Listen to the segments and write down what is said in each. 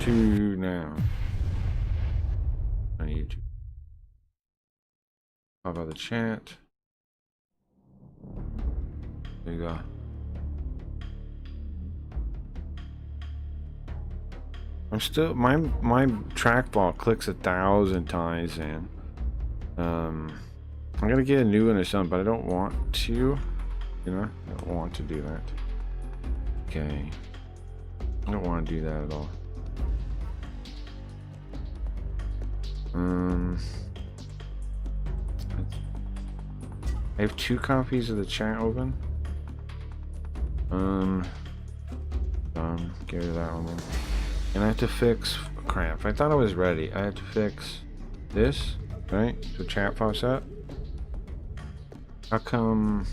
to now? On YouTube. Pop out the chat. There you go. I'm still my trackball clicks 1,000 times, and I'm gonna get a new one or something, but I don't want to. You know, I don't want to do that. Okay, I don't want to do that at all. I have 2 copies of the chat open. Get rid of that one then. And I have to fix crap. I thought I was ready. I have to fix this, right? So chat pops up. How come?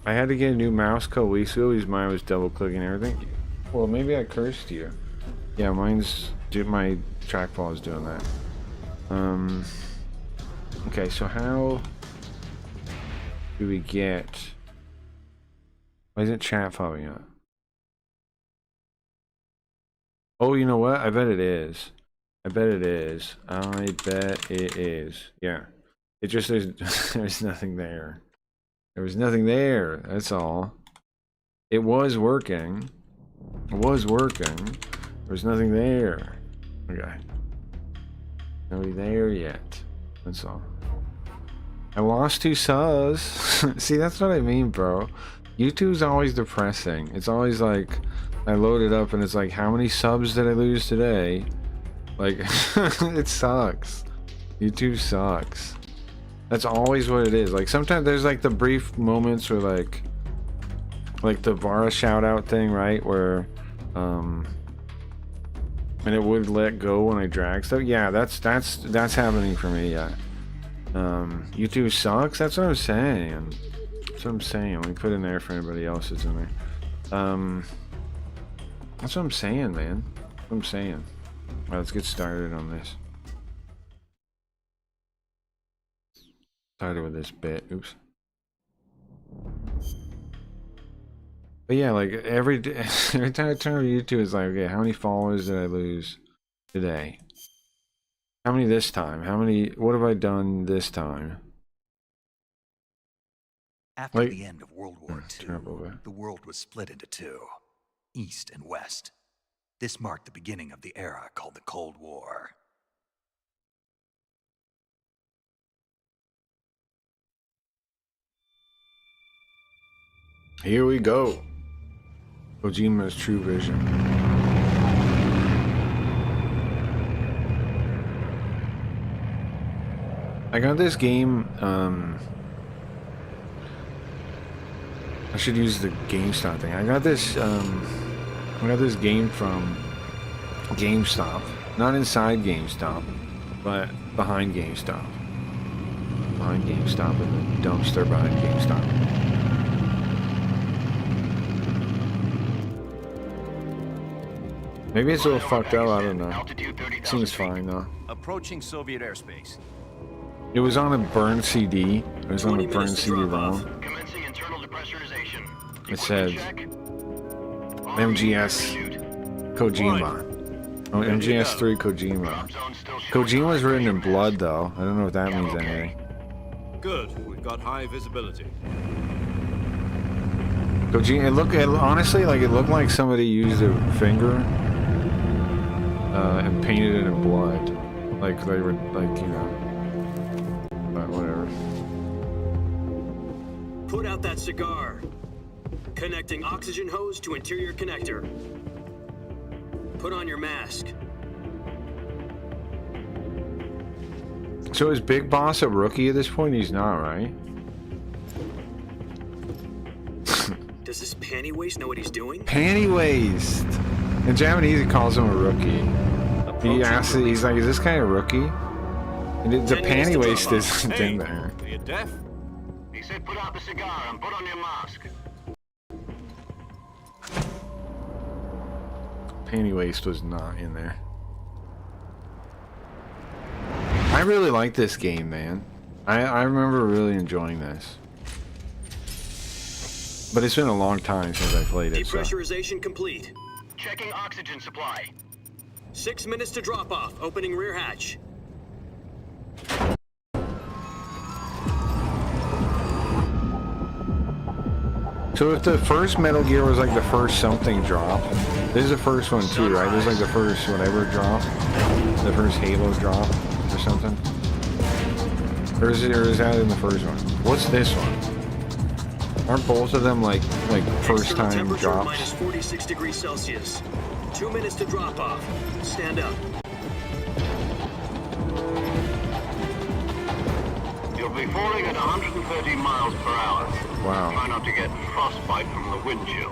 I had to get a new mouse code weeks ago because mine was double clicking everything. Well, maybe I cursed you. Yeah, mine's my trackball is doing that. Okay, so how do we get? Why isn't chat following up? Oh, you know what? I bet it is. I bet it is. I bet it is. Yeah. It just there's nothing there. There was nothing there. That's all. It was working. It was working. There was nothing there. Okay. Nobody there yet. That's all. I lost 2 subs. See, that's what I mean, bro. YouTube's always depressing. It's always like, I load it up and it's like, how many subs did I lose today? Like, it sucks. YouTube sucks. That's always what it is. Like, sometimes there's like the brief moments where like the Vara shout out thing, right? Where, and it would let go when I drag stuff. Yeah, that's happening for me, yeah. YouTube sucks. That's what I'm saying. That's what I'm saying. Let me put in there for anybody else that's in there. That's what I'm saying, man. That's what I'm saying. Alright, let's get started on this. Started with this bit. Oops. But yeah, like every time I turn on YouTube, it's like, okay, how many followers did I lose today? How many this time? How many? What have I done this time? After the end of World War II, terrible. the world was split into 2, East and West. This marked the beginning of the era called the Cold War. Here we go. Kojima's true vision. I got this game, I should use the GameStop thing. I got this game from GameStop. Not inside GameStop, but behind GameStop. Behind GameStop, in the dumpster behind GameStop. Maybe it's a little fucked up, I don't know. Seems fine though. Approaching Soviet airspace. It was on a burned CD. It was on a burned CD-ROM. It said MGS Kojima. Oh, MGS3 Kojima. Kojima was written in blood though. I don't know if that means anything. Good. We've got high visibility. Kojima, honestly, like it looked like somebody used a finger and painted it in blood. Like they were like, you know. But whatever. Put out that cigar. Connecting oxygen hose to interior connector. Put on your mask. So is Big Boss a rookie at this point? He's not, right? Does this panty waist know what he's doing? Panty waist. In Japanese, he calls him a rookie. He asks, he's like, "Is this guy a rookie?" And the panty waist isn't in there. Are you deaf? He said, "Put out the cigar and put on your mask." Panty waist was not in there. I really like this game, man. I remember really enjoying this. But it's been a long time since I played it, so. Depressurization complete. Checking oxygen supply. 6 minutes to drop off. Opening rear hatch. So if the first Metal Gear was like the first something drop, this is the first one too, right? This is like the first whatever drop, the first Halo drop or something. Or is that in the first one? What's this one? Aren't both of them like first External time temperature drops? minus 46 degrees Celsius. 2 minutes to drop off. Stand up. You'll be falling at 130 miles per hour. Wow. Try not to get frostbite from the wind chill.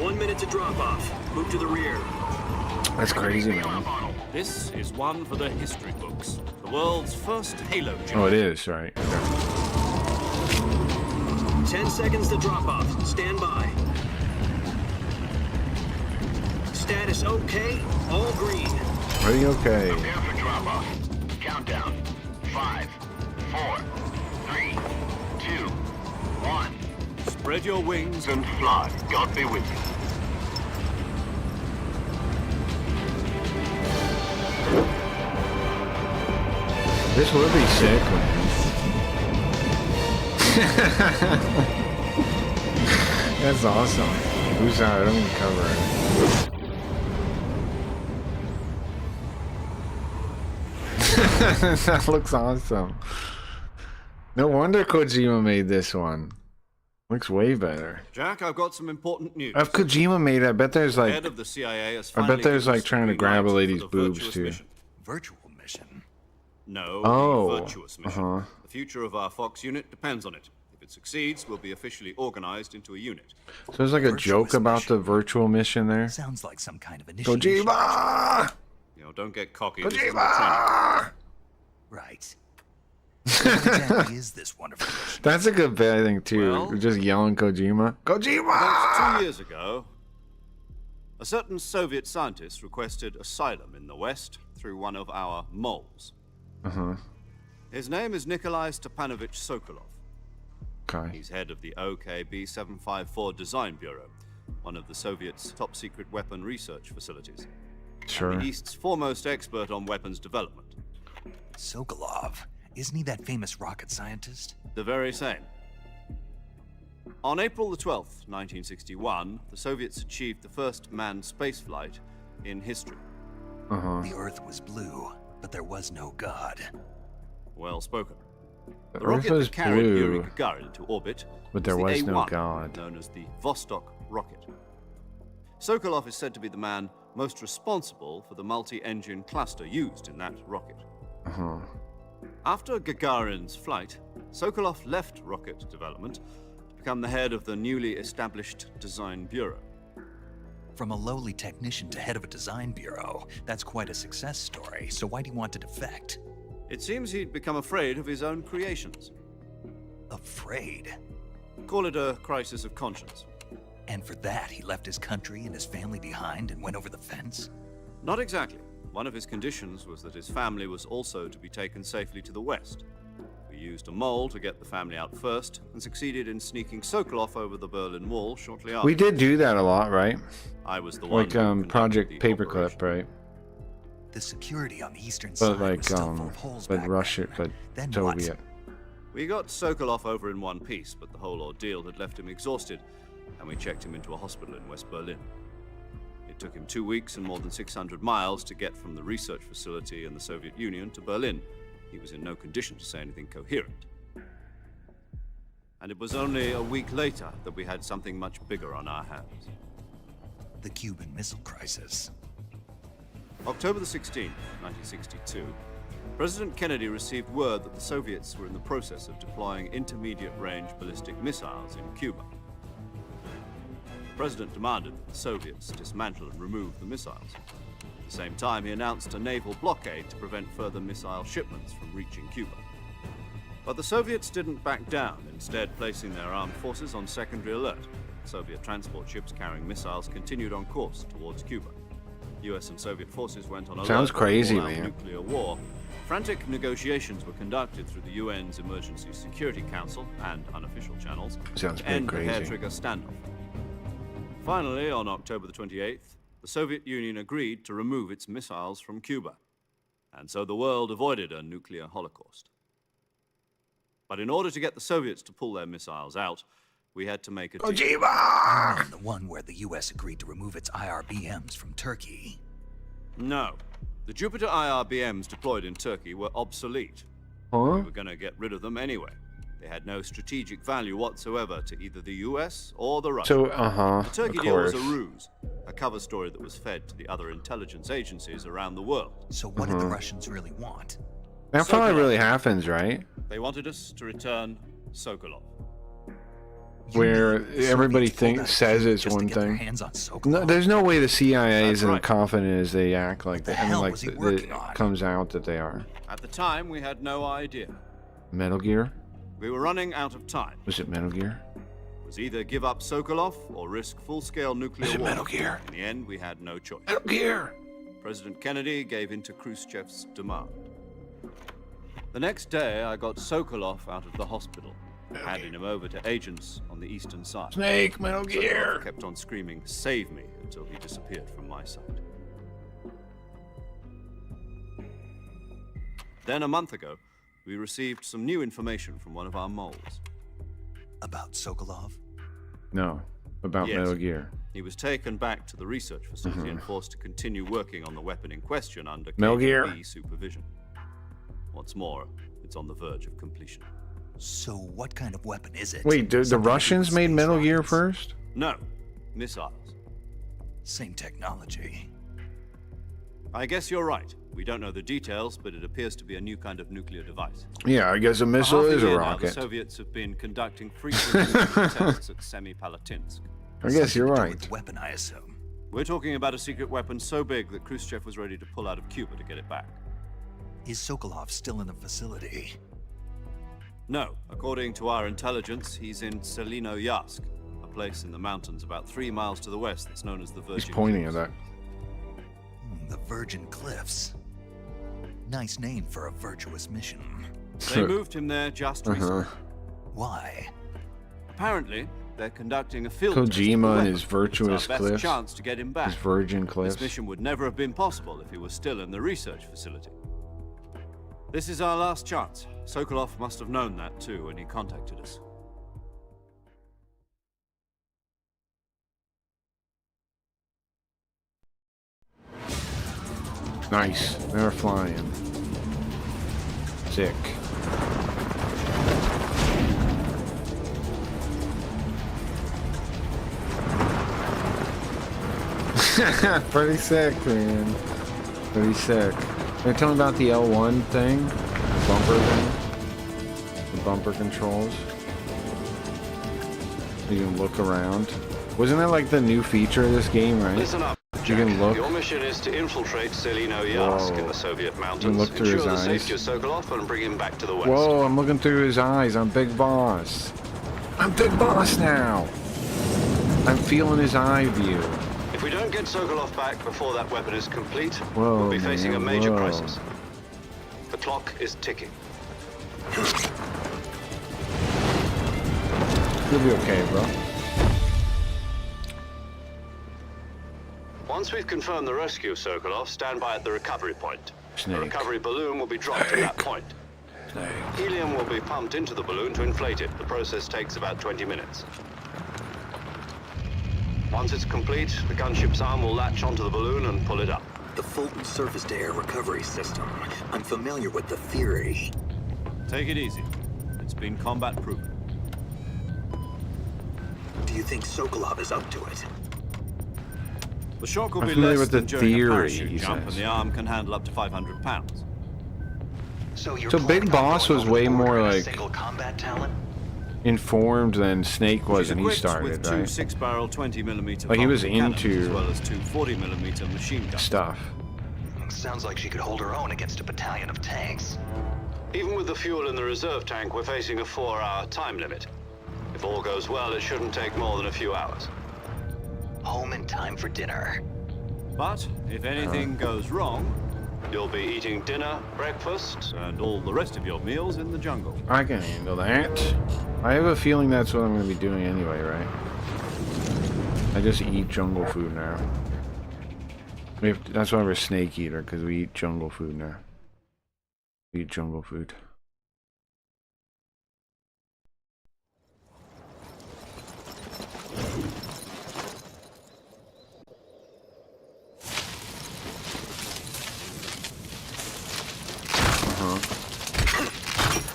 1 minute to drop off. Move to the rear. That's crazy, man. This is one for the history books. The world's first Halo jump. Oh, it is, right. Okay. 10 seconds to drop off. Stand by. Status okay. All green. Ready? Okay. Prepare for drop-off. Countdown. 5, 4, 3, 2, 1. Spread your wings. And fly. God be with you. This would be sick, man. That's awesome. Who's out? I don't even cover it. That looks awesome. No wonder Kojima made this one. Looks way better. Jack, I've got some important news. If Kojima made it, I bet there's like, Head of the CIA has I bet finally there's given like us trying to the grab a green light lady's for the boobs virtuous too. mission. Virtual mission. No, Oh, the virtuous mission. uh-huh. The future of our Fox unit depends on it. If it succeeds, we'll be officially organized into a unit. So there's like a Virtuous joke about mission. the virtual mission there. Sounds like some kind of initiation. Kojima! You know, don't get cocky. This isn't a training. Kojima! Right. What exactly is this wonderful mission? That's a good bit, I think, too. Well- Just yelling Kojima. Kojima! About 2 years ago, a certain Soviet scientist requested asylum in the West through one of our moles. Uh-huh. His name is Nikolai Stepanovich Sokolov. Okay. He's head of the OKB 754 Design Bureau, one of the Soviets' top-secret weapon research facilities. Sure. The East's foremost expert on weapons development. Sokolov. Isn't he that famous rocket scientist? The very same. On April the 12th, 1961, the Soviets achieved the first manned spaceflight in history. Uh-huh. The Earth was blue, but there was no God. Well spoken. The The Earth rocket was that carried Yuri blue, Gagarin to orbit but there the was no A1, God. known as the Vostok rocket. Sokolov is said to be the man most responsible for the multi-engine cluster used in that rocket. Uh-huh. After Gagarin's flight, Sokolov left rocket development to become the head of the newly established Design Bureau. From a lowly technician to head of a design bureau, that's quite a success story. So why do you want to defect? It seems he'd become afraid of his own creations. Afraid. Call it a crisis of conscience. And for that, he left his country and his family behind and went over the fence? Not exactly. One of his conditions was that his family was also to be taken safely to the west. We used a mole to get the family out first, and succeeded in sneaking Sokolov over the Berlin Wall shortly after. We did do that a lot, right? I was the one Like, who conducted Project the Paperclip, operation. right? The security on the eastern But side like, was still full of holes but back Russia, then. but Then Soviet. what? We got Sokolov over in one piece, but the whole ordeal had left him exhausted, and we checked him into a hospital in West Berlin. It took him 2 weeks and more than 600 miles to get from the research facility in the Soviet Union to Berlin. He was in no condition to say anything coherent. And it was only a week later that we had something much bigger on our hands. The Cuban Missile Crisis. October the 16th, 1962, President Kennedy received word that the Soviets were in the process of deploying intermediate-range ballistic missiles in Cuba. The President demanded that the Soviets dismantle and remove the missiles. At the same time, he announced a naval blockade to prevent further missile shipments from reaching Cuba. But the Soviets didn't back down, instead placing their armed forces on secondary alert. Soviet transport ships carrying missiles continued on course towards Cuba. US and Soviet forces went on alert Sounds for crazy, all-out man. nuclear war, Frantic negotiations were conducted through the UN's Emergency Security Council and unofficial channels Sounds to pretty end the crazy. hair-trigger standoff. Finally, on October the 28th, the Soviet Union agreed to remove its missiles from Cuba, and so the world avoided a nuclear holocaust. But in order to get the Soviets to pull their missiles out, we had to make a deal. Kojima! And the one where the US agreed to remove its IRBMs from Turkey. No. The Jupiter IRBMs deployed in Turkey were obsolete. Huh? We were going to get rid of them anyway. They had no strategic value whatsoever to either the US or the Russians. So, The Turkey of deal was course. a ruse, a cover story that was fed to the other intelligence agencies around the world. So what did the Russians really want? That probably really happens, right? They wanted us to return Sokolov. You Where mean the everybody Soviets pulled out thinks says Cuba it's just to one get their thing. hands on Sokolov? No, there's no way the CIA That's is as right. confident as they act like the that. I mean, hell like was he it working on? comes out that they are. At the time, we had no idea. Metal Gear? We were running out of time. Was it Metal Gear? It was either give up Sokolov or risk full-scale nuclear Was it war. Metal Gear? In the end, we had no choice. Metal Gear! President Kennedy gave in to Khrushchev's demand. The next day, I got Sokolov out of the hospital, handing him over to agents on the eastern side. Snake, Metal Gear! Sokolov kept on screaming, "Save me," until he disappeared from my sight. Then, a month ago, we received some new information from one of our moles. About Sokolov? No, about Yes. Metal Gear. He was taken back to the research facility and forced to continue working on the weapon in question under Metal Gear. KGB supervision. What's more, it's on the verge of completion. So what kind of weapon is it? Wait, the Something to do Russians with made space Metal Gear rockets? first? No, missiles. Same technology. I guess you're right. We don't know the details, but it appears to be a new kind of nuclear device. Yeah, I guess a For missile half is a year now, rocket. the Soviets have been conducting frequent nuclear tests at Semipalatinsk. I guess you're Something to do right. with the weapon, I assume. We're talking about a secret weapon so big that Khrushchev was ready to pull out of Cuba to get it back. Is Sokolov still in the facility? No, according to our intelligence, he's in Selinoyarsk, a place in the mountains about 3 miles to the west that's known as the Virgin He's pointing at Cliffs. that. The Virgin Cliffs. Nice name for a virtuous mission. They moved him there just recently. Why? Apparently, they're conducting a field test of the Kojima and weapon. his virtuous It's our best cliffs. chance to get him back. His Virgin Cliffs. This mission would never have been possible if he was still in the research facility. This is our last chance. Sokolov must have known that too when he contacted us. Nice. They're flying. Sick. Pretty sick, man. Pretty sick. They're telling about the L1 thing? The bumper thing? The bumper controls? You can look around. Wasn't that like the new feature of this game, right? Listen up, You Jack. can look. Your mission is to infiltrate Selinoyarsk Whoa. in the Soviet You mountains, look through ensure his the eyes. safety of Sokolov, and bring him back to the west. Whoa, I'm looking through his eyes. I'm Big Boss. I'm Big Boss now. I'm feeling his eye view. If we don't get Sokolov back before that weapon is complete, Whoa, we'll be facing man, a major whoa. crisis. The clock is ticking. You'll be okay, bro. Once we've confirmed the rescue of Sokolov, stand by at the recovery point. Snake. The recovery balloon will be dropped at that point. Snake. Helium will be pumped into the balloon to inflate it. The process takes about 20 minutes. Once it's complete, the gunship's arm will latch onto the balloon and pull it up. The Fulton surface-to-air recovery system. I'm familiar with the theory. Take it easy. It's been combat proven. Do you think Sokolov is up to it? The shock will I'm be familiar less with than the during theory, a parachute he jump, says. and the arm can handle up to 500 pounds. So you're So Big planning on Boss going was over the way border more in a like single combat talent? informed than Snake was She's when he equipped started, with two right? 6-barrel 20mm Like, he was cannons, into as well as two 40mm machine guns. Stuff. Sounds like she could hold her own against a battalion of tanks. Even with the fuel in the reserve tank, we're facing a 4-hour time limit. If all goes well, it shouldn't take more than a few hours. Home in time for dinner. But if anything goes wrong, You'll be eating dinner, breakfast. And all the rest of your meals in the jungle. I can handle that. I have a feeling that's what I'm going to be doing anyway, right? I just eat jungle food now. That's why we're snake eater, because we eat jungle food now. We eat jungle food.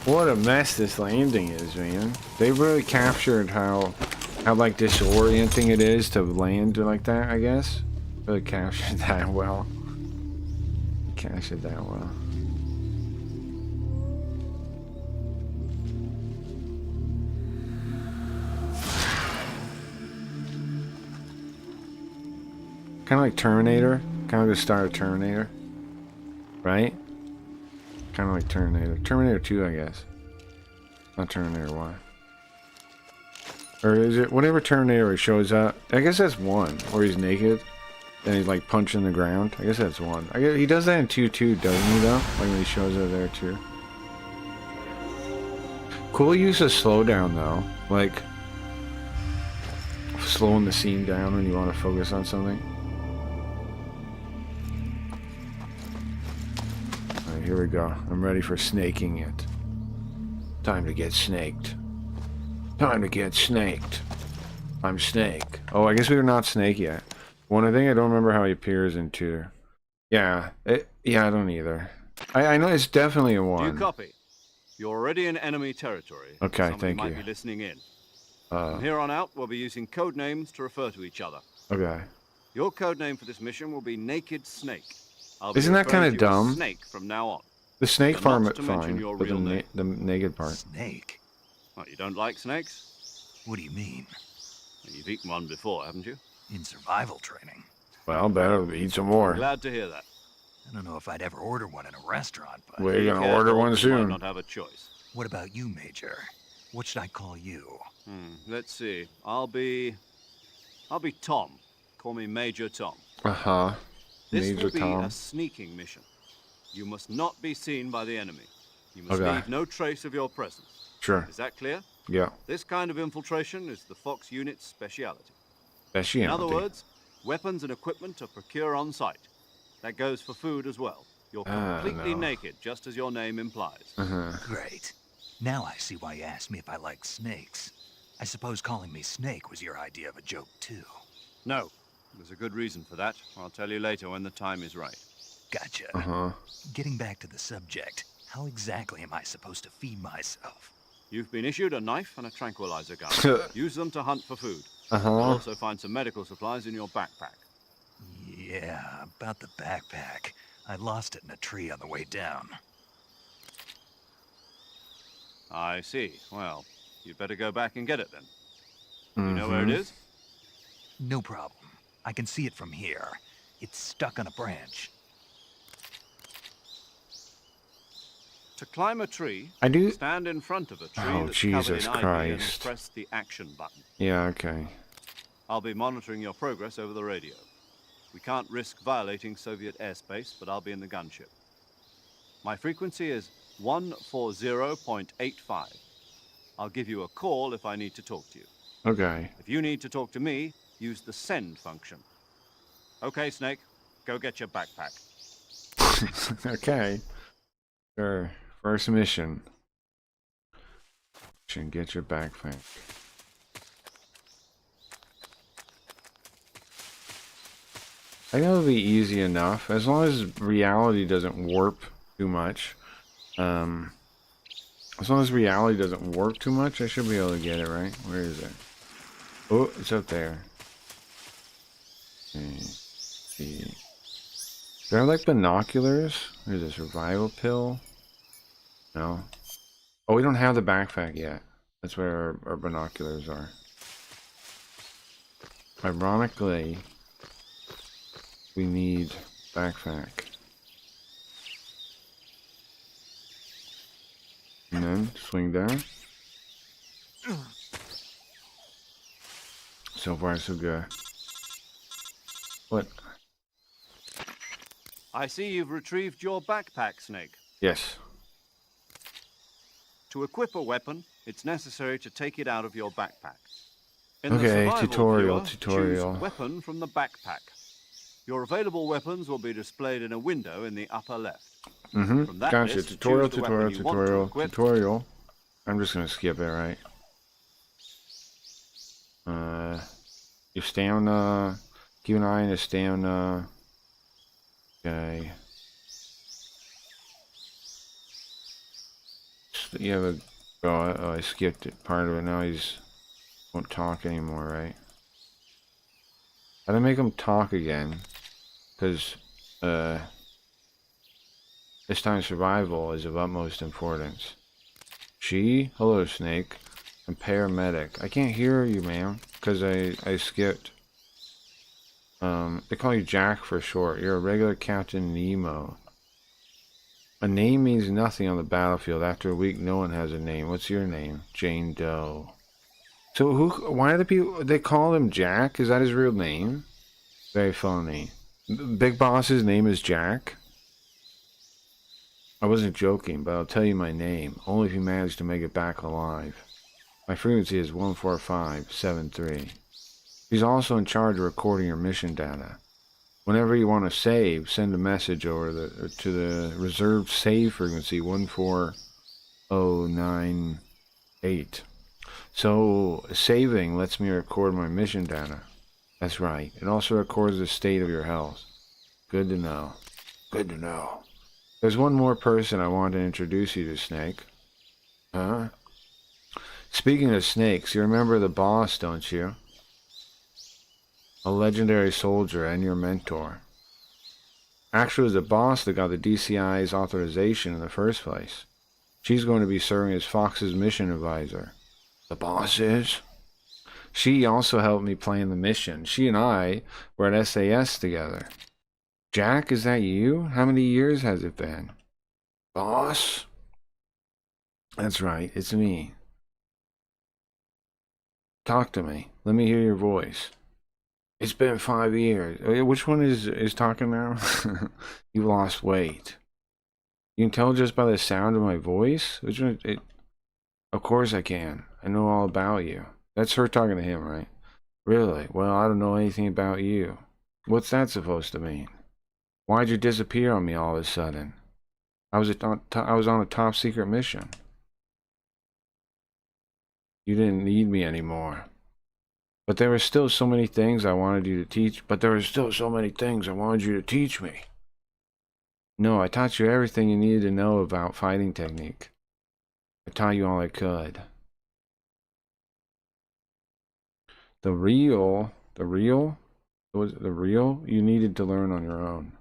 What a mess this landing is, man. They really captured how like disorienting it is to land like that, I guess. Really captured that well. Captured that well. Kind of like Terminator. Kind of the start of Terminator. Right? Kind of like Terminator. Terminator 2, I guess. Not Terminator 1. Or is it whatever Terminator shows up? I guess that's 1, where he's naked. Then he's like punching the ground. I guess that's 1. I guess he does that in 2 too, doesn't he though? Like when he shows up there too. Cool use of slowdown though. Like slowing the scene down when you want to focus on something. Alright, here we go. I'm ready for snaking it. Time to get snaked. Time to get snaked. I'm Snake. Oh, I guess we're not Snake yet. One, I think I don't remember how he appears in 2. Yeah, yeah, I don't either. I know it's definitely a 1. Do you copy? You're already in enemy territory. Okay, Somebody thank might you. be listening in. From here on out, we'll be using code names to refer to each other. Okay. Your code name for this mission will be Naked Snake. I'll be Isn't that referring kind to of you as dumb? Snake from now on. The snake And farm not it to mention fine, your but real name. the naked part. Snake? What, you don't like snakes? What do you mean? You've eaten one before, haven't you? In survival training? Well, better eat some more. Glad to hear that. I don't know if I'd ever order one in a restaurant, but... We're Be gonna careful, order one you soon. might not have a choice. What about you, Major? What should I call you? Let's see. I'll be Tom. Call me Major Tom. Uh-huh. This Major will be Tom. a sneaking mission. You must not be seen by the enemy. You must Okay. leave no trace of your presence. Sure. Is that clear? Yeah. This kind of infiltration is the Fox unit's speciality. Specialty. In other words, weapons and equipment are procured on site. That goes for food as well. You're completely no. naked, just as your name implies. Great. Now I see why you asked me if I like snakes. I suppose calling me Snake was your idea of a joke, too. No, there's a good reason for that. I'll tell you later when the time is right. Gotcha. Uh-huh. Getting back to the subject, how exactly am I supposed to feed myself? You've been issued a knife and a tranquilizer gun. Use them to hunt for food. You'll Uh-huh. also find some medical supplies in your backpack. Yeah, about the backpack. I lost it in a tree on the way down. I see. Well, you'd better go back and get it then. You know where it is? No problem. I can see it from here. It's stuck on a branch. To climb a tree, I do. stand in front of a tree Oh, that's covered Jesus in ivy and Christ. press the action button. Yeah, okay. I'll be monitoring your progress over the radio. We can't risk violating Soviet airspace, but I'll be in the gunship. My frequency is 140.85. I'll give you a call if I need to talk to you. Okay. If you need to talk to me, use the send function. Okay, Snake, go get your backpack. Okay. Sure. First mission. Should get your backpack. I know it'll be easy enough, as long as reality doesn't warp too much. As long as reality doesn't warp too much, I should be able to get it, right? Where is it? Oh, it's up there. Okay. See. Do I have like binoculars? There's a survival pill. No. Oh, we don't have the backpack yet. That's where our binoculars are. Ironically, we need backpack. And then swing down. So far, so good. What? I see you've retrieved your backpack, Snake. Yes. To equip a weapon, it's necessary to take it out of your backpack. In the Okay, survival tutorial, viewer, tutorial. choose weapon from the backpack. Your available weapons will be displayed in a window in the upper left. From that Gotcha. list, Tutorial, choose the weapon you want to equip. tutorial. I'm just gonna skip it, right? Your stamina. Keep an eye on your stamina. Okay. You have a. Oh, I skipped it. Part of it. Now he's won't talk anymore, right? How do I make him talk again? Because this time survival is of utmost importance. Hello, Snake. I'm paramedic. I can't hear you, man, because I skipped. They call you Jack for short. You're a regular Captain Nemo. A name means nothing on the battlefield. After a week, no one has a name. What's your name? Jane Doe. So why are the people, they call him Jack? Is that his real name? Very funny. Big Boss's name is Jack? I wasn't joking, but I'll tell you my name. Only if you manage to make it back alive. My frequency is 14573. He's also in charge of recording your mission data. Whenever you want to save, send a message over to the reserved save frequency 14098. So, saving lets me record my mission data. That's right. It also records the state of your health. Good to know. Good to know. There's one more person I want to introduce you to, Snake. Huh? Speaking of snakes, you remember the boss, don't you? A legendary soldier and your mentor. Actually, it was the boss that got the DCI's authorization in the first place. She's going to be serving as Fox's mission advisor. The boss is? She also helped me plan the mission. She and I were at SAS together. Jack, is that you? How many years has it been? Boss? That's right, it's me. Talk to me. Let me hear your voice. It's been 5 years. Which one is talking now? You lost weight. You can tell just by the sound of my voice? Which one? Of course I can. I know all about you. That's her talking to him, right? Really? Well, I don't know anything about you. What's that supposed to mean? Why'd you disappear on me all of a sudden? I was on a top secret mission. You didn't need me anymore. But there were still so many things I wanted you to teach. Me. No, I taught you everything you needed to know about fighting technique. I taught you all I could. The real you needed to learn on your own.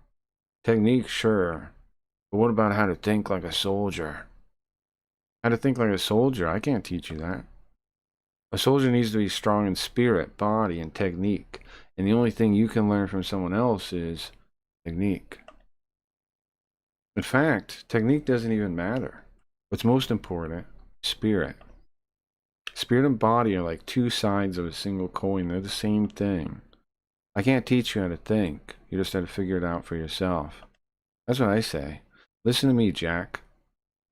Technique, sure. But what about how to think like a soldier? How to think like a soldier? I can't teach you that. A soldier needs to be strong in spirit, body, and technique. And the only thing you can learn from someone else is technique. In fact, technique doesn't even matter. What's most important, spirit. Spirit and body are like two sides of a single coin. They're the same thing. I can't teach you how to think. You just have to figure it out for yourself. That's what I say. Listen to me, Jack.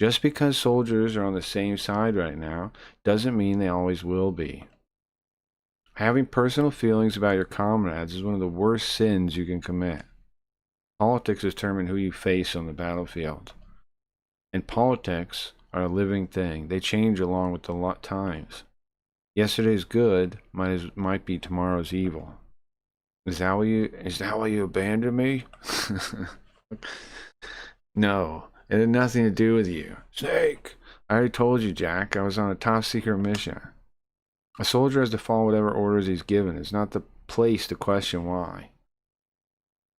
Just because soldiers are on the same side right now doesn't mean they always will be. Having personal feelings about your comrades is one of the worst sins you can commit. Politics determine who you face on the battlefield. And politics are a living thing. They change along with the times. Yesterday's good might be tomorrow's evil. Is that why you abandoned me? No, it had nothing to do with you. Snake! I already told you, Jack. I was on a top secret mission. A soldier has to follow whatever orders he's given. It's not the place to question why.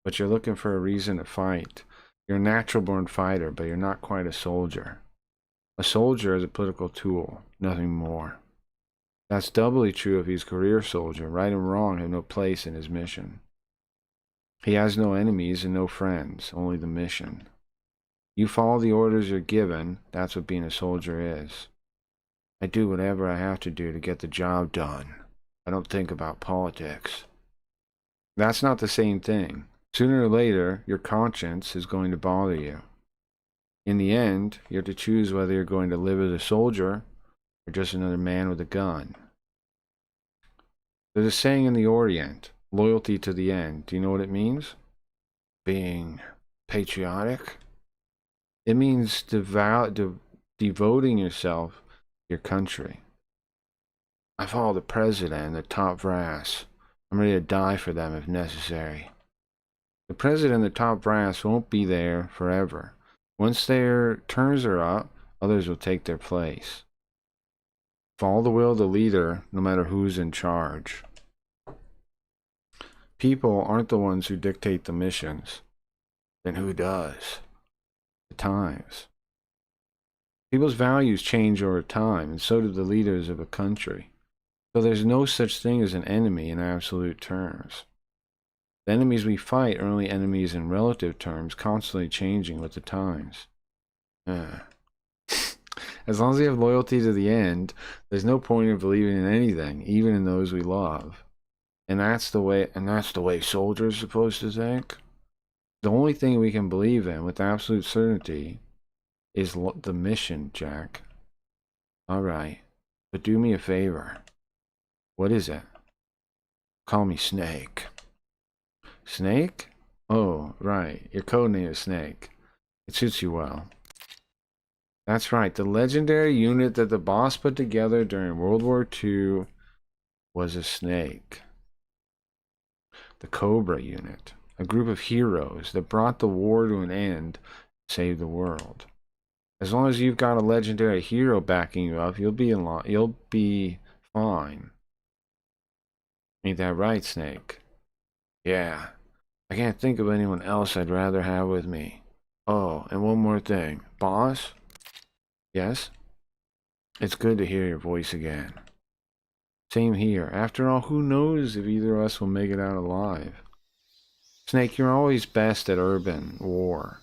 But you're looking for a reason to fight. You're a natural-born fighter, but you're not quite a soldier. A soldier is a political tool, nothing more. That's doubly true if he's a career soldier. Right and wrong have no place in his mission. He has no enemies and no friends, only the mission. You follow the orders you're given, that's what being a soldier is. I do whatever I have to do to get the job done. I don't think about politics. That's not the same thing. Sooner or later, your conscience is going to bother you. In the end, you have to choose whether you're going to live as a soldier or just another man with a gun. There's a saying in the Orient, loyalty to the end. Do you know what it means? Being patriotic. It means devoting yourself to your country. I follow the president and the top brass. I'm ready to die for them if necessary. The president and the top brass won't be there forever. Once their terms are up, others will take their place. Follow the will of the leader, no matter who's in charge. People aren't the ones who dictate the missions. Then who does? The times. People's values change over time, and so do the leaders of a country. So there's no such thing as an enemy in absolute terms. The enemies we fight are only enemies in relative terms, constantly changing with the times. As long as we have loyalty to the end, there's no point in believing in anything, even in those we love. And that's the way soldiers are supposed to think. The only thing we can believe in with absolute certainty is the mission, Jack. All right, but do me a favor. What is it? Call me Snake. Snake? Oh, right. Your codename is Snake. It suits you well. That's right. The legendary unit that the boss put together during World War II was a snake. The Cobra unit. A group of heroes that brought the war to an end, saved the world. As long as you've got a legendary hero backing you up, you'll be fine. Ain't that right, Snake? Yeah. I can't think of anyone else I'd rather have with me. Oh, and one more thing. Boss? Yes? It's good to hear your voice again. Same here. After all, who knows if either of us will make it out alive? Snake, you're always best at urban warfare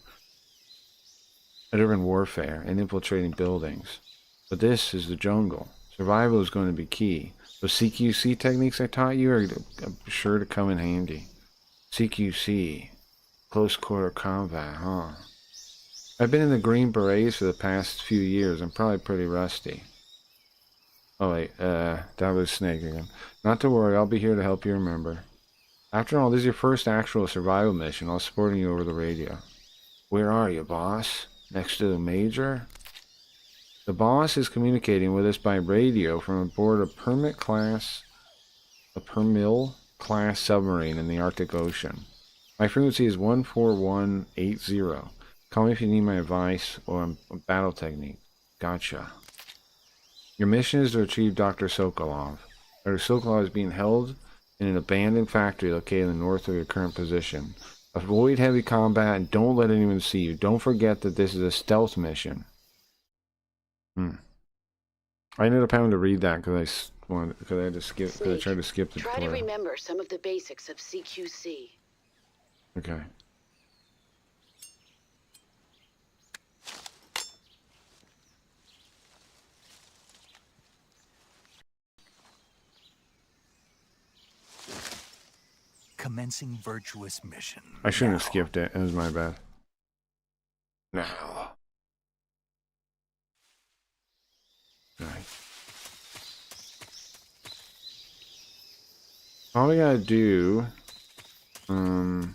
and infiltrating buildings. But this is the jungle. Survival is going to be key. Those CQC techniques I taught you are sure to come in handy. CQC. Close quarter combat, huh? I've been in the Green Berets for the past few years. I'm probably pretty rusty. Oh wait, that was Snake again. Not to worry, I'll be here to help you remember. After all, this is your first actual survival mission. I'll supporting you over the radio. Where are you, boss? Next to the Major? The boss is communicating with us by radio from aboard a Permil class submarine in the Arctic Ocean. My frequency is 14180. Call me if you need my advice or a battle technique. Gotcha. Your mission is to retrieve Dr. Sokolov. Dr. Sokolov is being held in an abandoned factory located in the north of your current position. Avoid heavy combat and don't let anyone see you. Don't forget that this is a stealth mission. I ended up having to read that because I had to skip. Because I tried to skip the Try tutorial. to remember some of the basics of CQC. Okay. Commencing virtuous mission. I shouldn't have now. skipped it. It was my bad. Now. Right. All we gotta do, from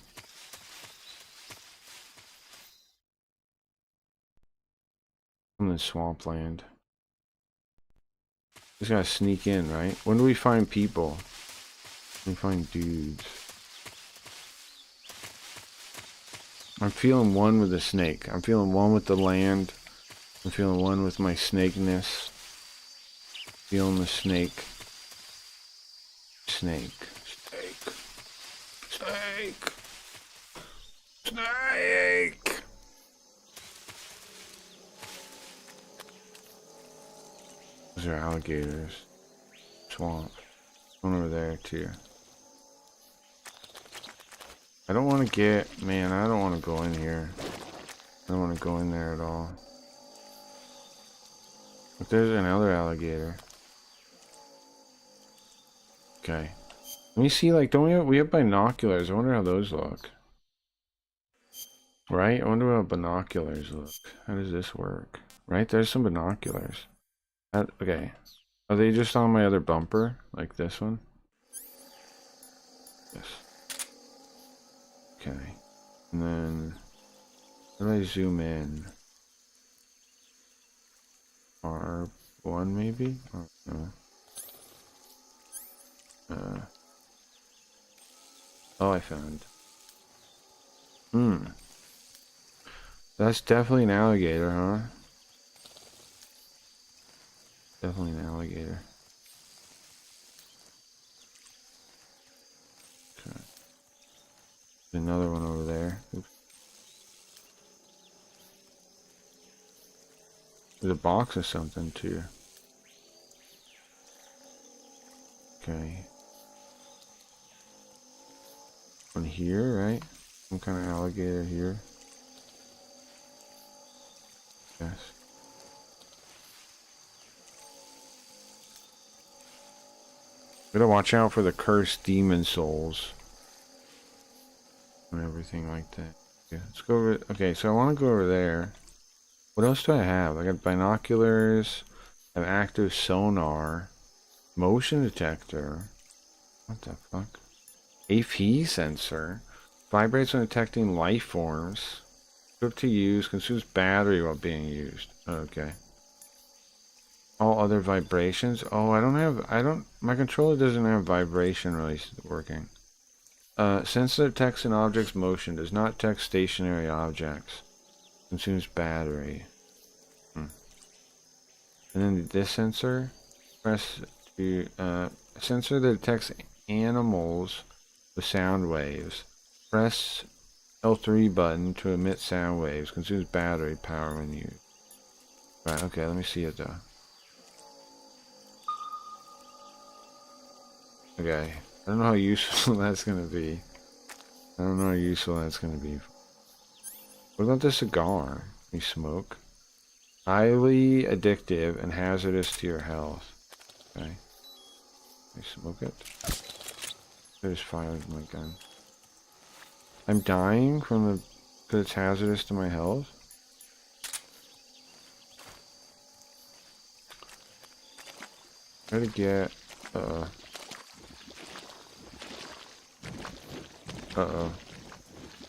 the swampland. Just gotta sneak in, right? When do we find people? We find dudes. I'm feeling one with the snake. I'm feeling one with the land. I'm feeling one with my snakeness. Feeling the snake. Snake. Snake. Snake. Snake. Those are alligators. Swamp. One over there too. I don't want to get, man, I don't want to go in here. I don't want to go in there at all. But there's another alligator. Okay. Let me see, like, don't we have binoculars? I wonder how those look. Right? I wonder what binoculars look. How does this work? Right? There's some binoculars. Okay. Are they just on my other bumper? Like this one? Yes. Okay. And then, how do I zoom in? R1 maybe? Or, no. Oh, I found. That's definitely an alligator, huh? Definitely an alligator. Okay. There's another one over there. Oops. There's a box of something too. Okay. One here, right? Some kind of alligator here. Yes. Gotta watch out for the cursed demon souls. And everything like that. Okay, let's go over. Okay, so I want to go over there. What else do I have? I got binoculars. I have active sonar. Motion detector. What the fuck? AP sensor. Vibrates when detecting life forms. Equipped to use. Consumes battery while being used. Okay. All other vibrations. Oh, my controller doesn't have vibration really working. Sensor detects an object's motion. Does not detect stationary objects. Consumes battery. And then this sensor. Press to, sensor that detects animals with sound waves. Press L3 button to emit sound waves. Consumes battery power when used. Right, okay, let me see it though. Okay, I don't know how useful that's gonna be. I don't know how useful that's gonna be. What about the cigar? You smoke? Highly addictive and hazardous to your health. Okay. I smoke it. There's fire with my gun. I'm dying from the because it's hazardous to my health. Try to get uh-oh.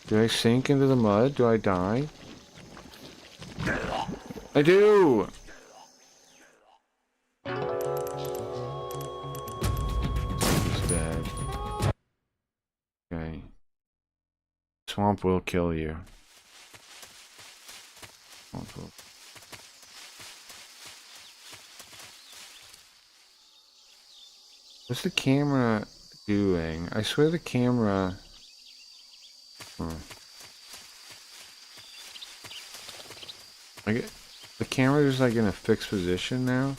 Do I sink into the mud? Do I die? I do! He's dead. Okay. Swamp will kill you. Swamp will. What's the camera doing? I swear the camera... The camera is like in a fixed position now.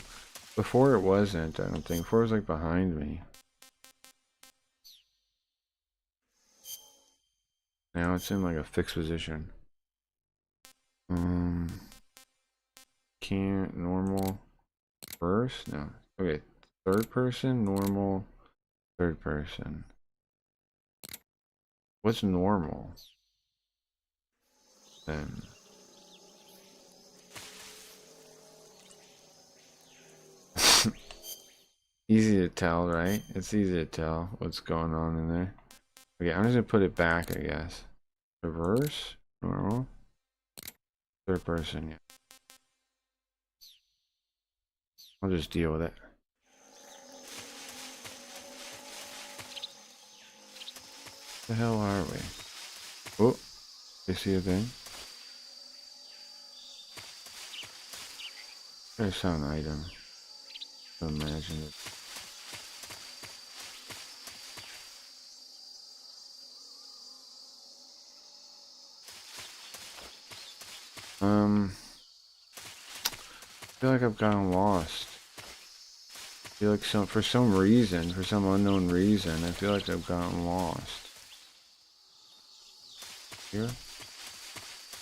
Before it wasn't, I don't think. Before it was like behind me. Now it's in like a fixed position. Can't normal first? No. Okay. Third person, normal, third person. What's normal? Then. Easy to tell, right? It's easy to tell what's going on in there. Okay, I'm just gonna put it back, I guess. Reverse, normal, third person, yeah. I'll just deal with it. Where the hell are we? Oh, you see a thing? There's some item. Imagine it. I feel like I've gotten lost. I feel like for some reason, for some unknown reason, I feel like I've gotten lost. Here?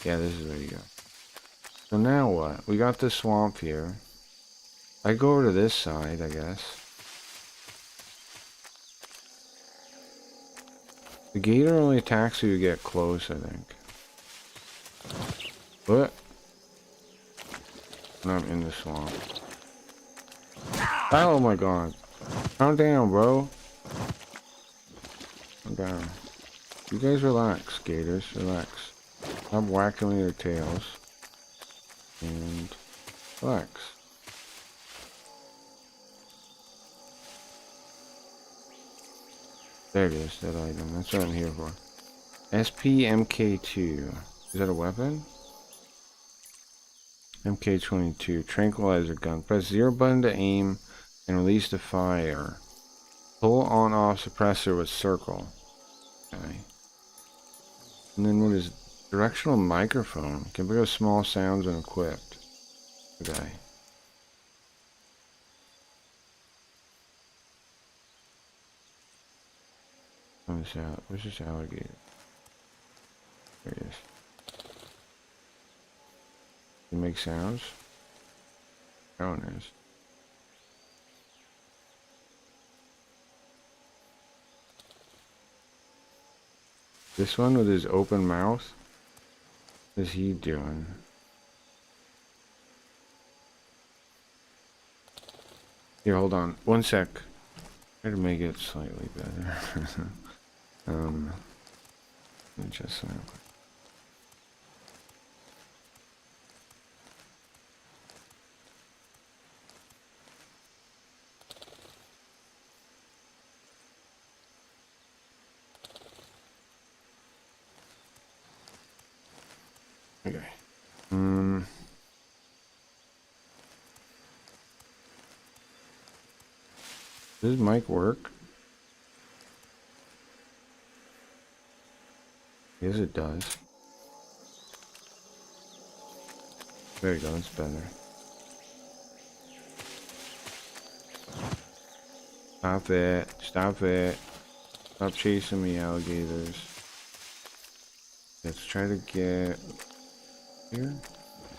Yeah, this is where you go. So now what? We got the swamp here. I go over to this side, I guess. The gator only attacks you to get close, I think. What? And I'm in the swamp. Oh my god. Calm down, bro. Calm down. You guys relax, gators. Relax. Stop whacking with your tails. And relax. There it is, that item. That's what I'm here for. SPMK2. Is that a weapon? MK22. Tranquilizer gun. Press 0 button to aim and release the fire. Pull on off suppressor with circle. Okay. And then what is directional microphone? Can pick up small sounds when equipped. Okay. Where's this alligator? There he is. He makes sounds? Oh, it is. This one with his open mouth? What is he doing? Here, hold on. 1 sec. Try to make it slightly better. Let me just okay. Does mic work? Yes, it does. There you go, it's better. Stop it. Stop it. Stop chasing me, alligators. Let's try to get here.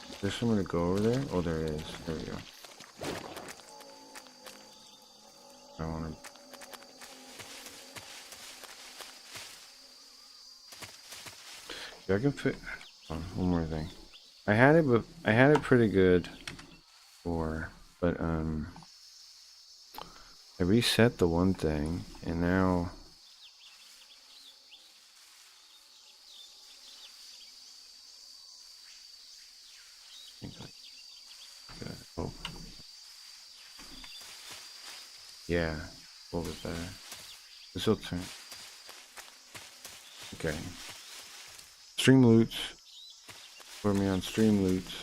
Is there somewhere to go over there? Oh, there it is. There we go. I want to. I can fit. Oh, one more thing. I had it, but I had it pretty good before, but I reset the one thing, and now. Oh. Yeah, a little bit better. This will turn. Okay. Stream loots. Put me on stream loots.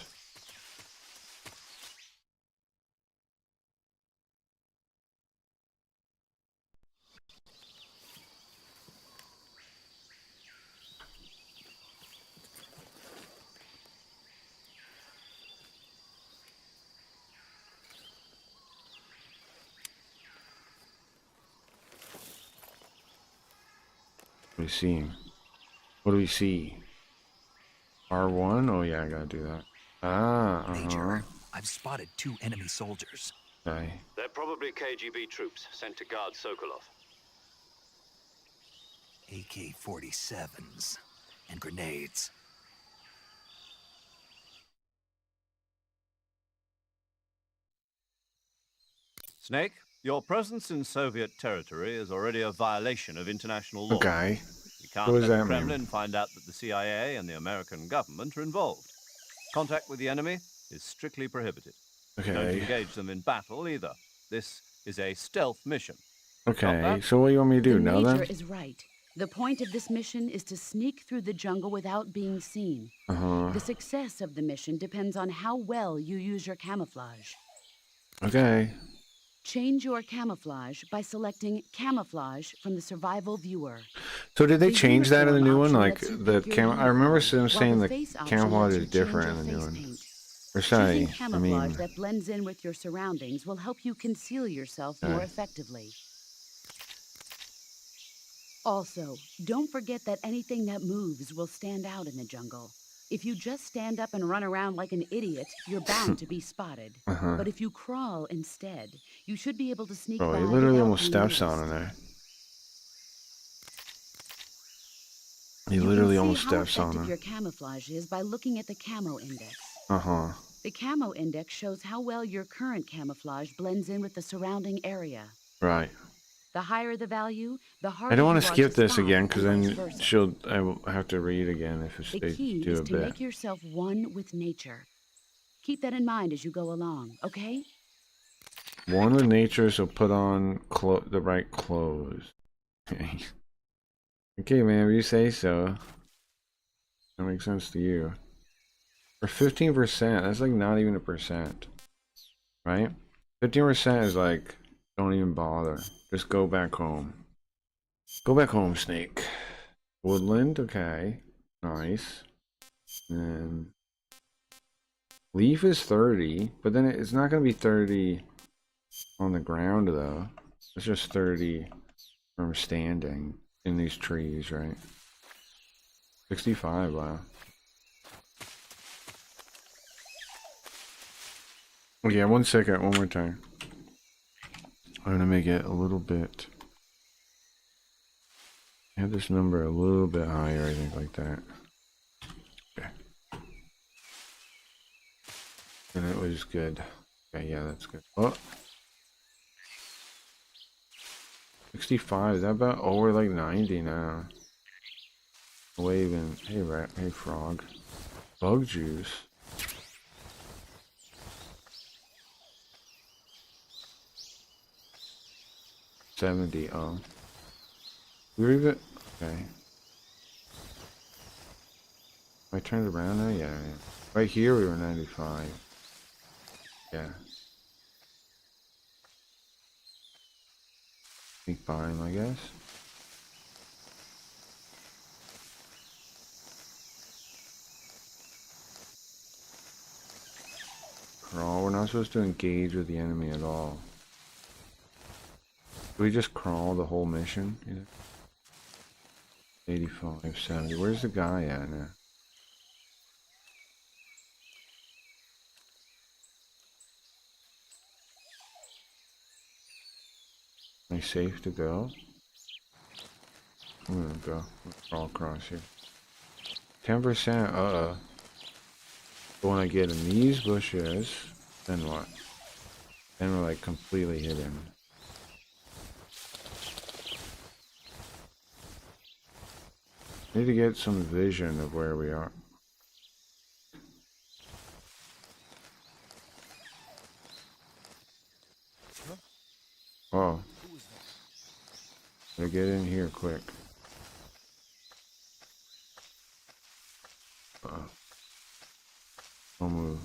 What do we see? What do we see? R1? Oh yeah, I gotta do that. Ah, Major, I've spotted 2 enemy soldiers. Okay. They're probably KGB troops sent to guard Sokolov. AK-47s and grenades. Snake, your presence in Soviet territory is already a violation of international law. Okay. You can't What does let that the mean? Kremlin find out that the CIA and the American government are involved. Contact with the enemy is strictly prohibited. Don't Okay. engage them in battle either. This is a stealth mission. Okay. So what do you want me to do The now Major then? is right. The point of this mission is to sneak through the jungle without being seen. The success of the mission depends on how well you use your camouflage. Okay. Change your camouflage by selecting Camouflage from the Survival Viewer. So did they The change that in the new one? uniform Like option lets you the pick your cam? I remember them uniform, saying while the face option camouflage lets you is different change in the your new face one. paint. Or sorry, Choosing camouflage I that blends in with your surroundings will help you conceal yourself more effectively. Also, don't forget that anything that moves will stand out in the jungle. If you just stand up and run around like an idiot, you're bound to be spotted. But if you crawl instead, you should be able to sneak Oh, by he literally without almost being steps on noticed. in there. He You literally can almost see how steps on effective him. your camouflage is by looking at the camo index. Uh-huh. The camo index shows how well your current camouflage blends in with the surrounding area. Right. The higher the value, the harder I don't you want to are skip this spot, again and because vice then versa. I will have to read again if The they key do is a to bit. make yourself one with nature. Keep that in mind as you go along, okay? One with nature, so put on the right clothes. Okay, man, if you say so. That makes sense to you. For 15%, that's like not even a percent. Right? 15% is like, don't even bother. Just go back home. Go back home, Snake. Woodland, okay. Nice. And leaf is 30, but then it's not going to be 30 on the ground, though. It's just 30 from standing in these trees, right? 65, wow. Okay, 1 second, one more time. I'm gonna make it a little bit. Have this number a little bit higher, I think, like that. Okay. And it was good. Okay, yeah, that's good. Oh. 65, is that about? Oh, we're like 90 now. Waving. Hey, rat. Hey, frog. Bug juice. $70. Oh. We're even. Okay. I turned around now? Yeah, yeah. Right here we were 95. Yeah. Sneak by him, I guess. Crawl. We're not supposed to engage with the enemy at all. Do we just crawl the whole mission? You know? 85, 70. Where's the guy at now? Am I safe to go? I'm gonna go. Crawl across here. 10%. Uh-oh. But when I get in these bushes, then what? Then we're like completely hidden. Need to get some vision of where we are. Oh. Gotta get in here quick. Uh-oh. Don't move.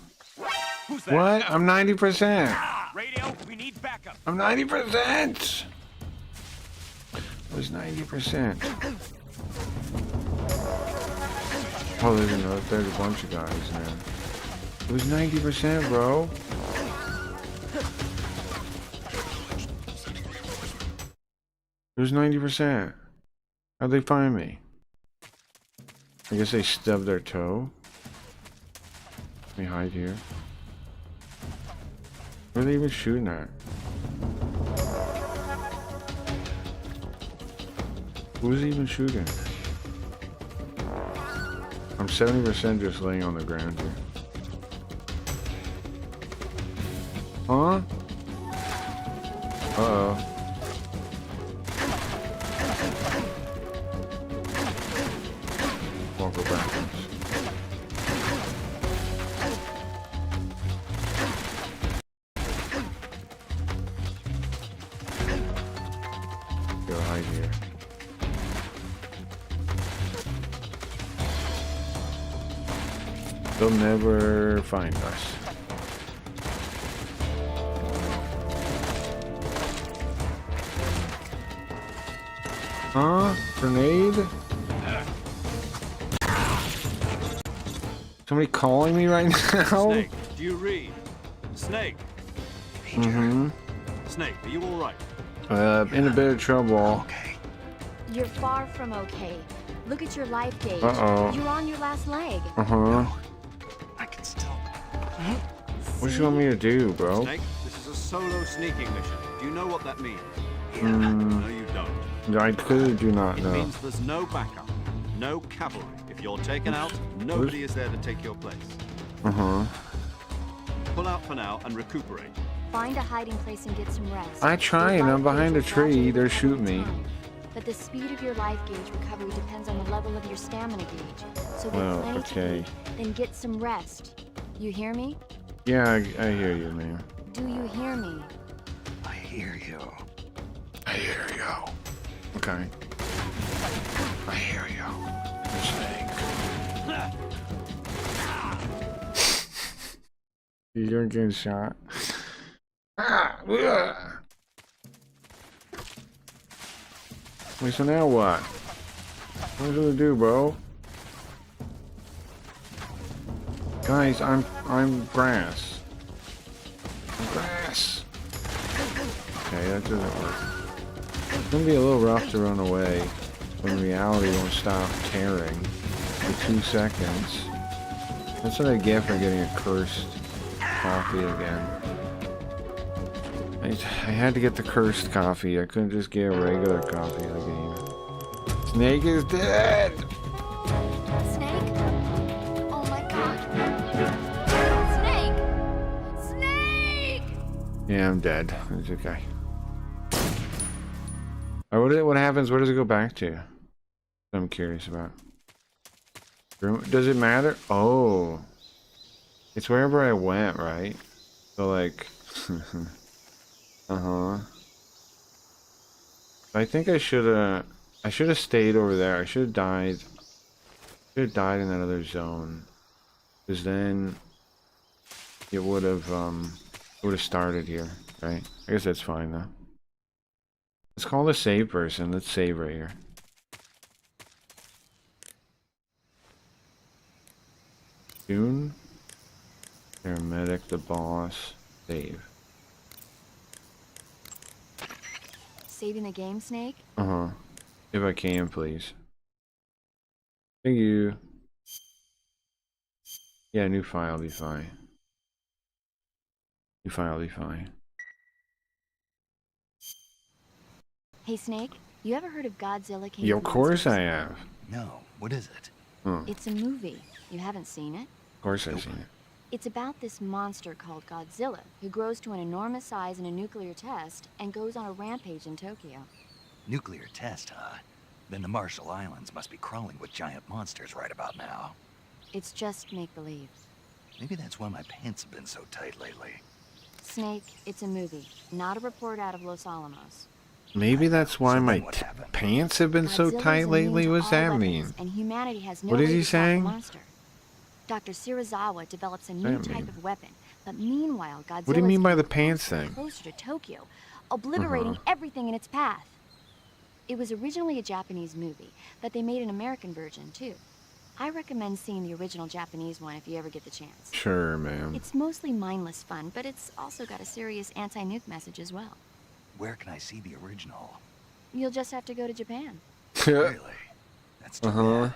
Who's that? What? I'm 90%! Radio, we need backup. I'm 90%! It was 90%. Oh, there's a bunch of guys now. It was 90%, bro. It was 90%. How'd they find me? I guess they stubbed their toe. Let me hide here. Where are they even shooting at? Who's even shooting? I'm 70% just laying on the ground here. Huh? Uh-oh. Walk go backwards. Go hide here. They'll never find us. Huh? Grenade? Somebody calling me right now? Snake, do you read? Snake. Mm-hmm. Snake, are you all right? In a bit of trouble. Okay. You're far from okay. Look at your life gauge. Uh-oh. You're on your last leg. Uh-huh. I can still. What you want me to do, bro? Snake, this is a solo sneaking mission. Do you know what that means? Mm, No, you don't. I clearly do not It know. means there's no backup. No cavalry. If you're taken out, nobody is there to take your place. Uh-huh. Pull out for now and recuperate. Find a hiding place and get some rest. I try, Your and I'm life behind a gauge will tree. gradually They're recover shooting with me. time. But the speed of your life gauge recovery depends on the level of your stamina gauge. So get Well, plenty okay. to eat, then get some rest. You hear me? Yeah, I hear you, man. Do you hear me? I hear you. I hear you. Okay. I hear you. Snake. You're getting shot. Wait, so now what? What are we gonna do, bro? Guys, I'm grass. I'm grass. Okay, that doesn't work. It's gonna be a little rough to run away when reality won't stop tearing for 2 seconds. That's what I get for getting a cursed coffee again. I had to get the cursed coffee. I couldn't just get a regular coffee in the game. Snake is dead! Snake? Oh my god. Snake! Snake! Yeah, I'm dead. It's okay. What happens? Where does it go back to? I'm curious about. Does it matter? Oh. It's wherever I went, right? So like... Uh-huh. I think I should have stayed over there. I should have died. Should have died in that other zone. Because then it would have started here, right? I guess that's fine though. Let's call the save person. Let's save right here. June. Paramedic, the boss. Save. Saving the game, Snake? Uh-huh. If I can, please. Thank you. Yeah, new file will be fine. New file will be fine. Hey, Snake, you ever heard of Godzilla King Yeah, of of course Monsters? I have. No, what is it? Huh. It's a movie. You haven't seen it? Of course I've seen it. It's about this monster called Godzilla, who grows to an enormous size in a nuclear test and goes on a rampage in Tokyo. Nuclear test, huh? Then the Marshall Islands must be crawling with giant monsters right about now. It's just make-believe. Maybe that's why my pants have been so tight lately. Snake, it's a movie, not a report out of Los Alamos. Maybe that's why So my then what happened? pants have been so Godzilla's tight immune lately. to What's all that weapons, mean? And humanity has no What is way he to stop the saying? monster. Dr. Shirazawa develops a new That type mean? of weapon, but meanwhile, Godzilla What do you mean by the pants thing? closer to Tokyo, obliterating everything in its path. It was originally a Japanese movie, but they made an American version too. I recommend seeing the original Japanese one if you ever get the chance. Sure, ma'am. It's mostly mindless fun, but it's also got a serious anti-nuke message as well. Where can I see the original? You'll just have to go to Japan. Really? That's too Uh-huh. bad.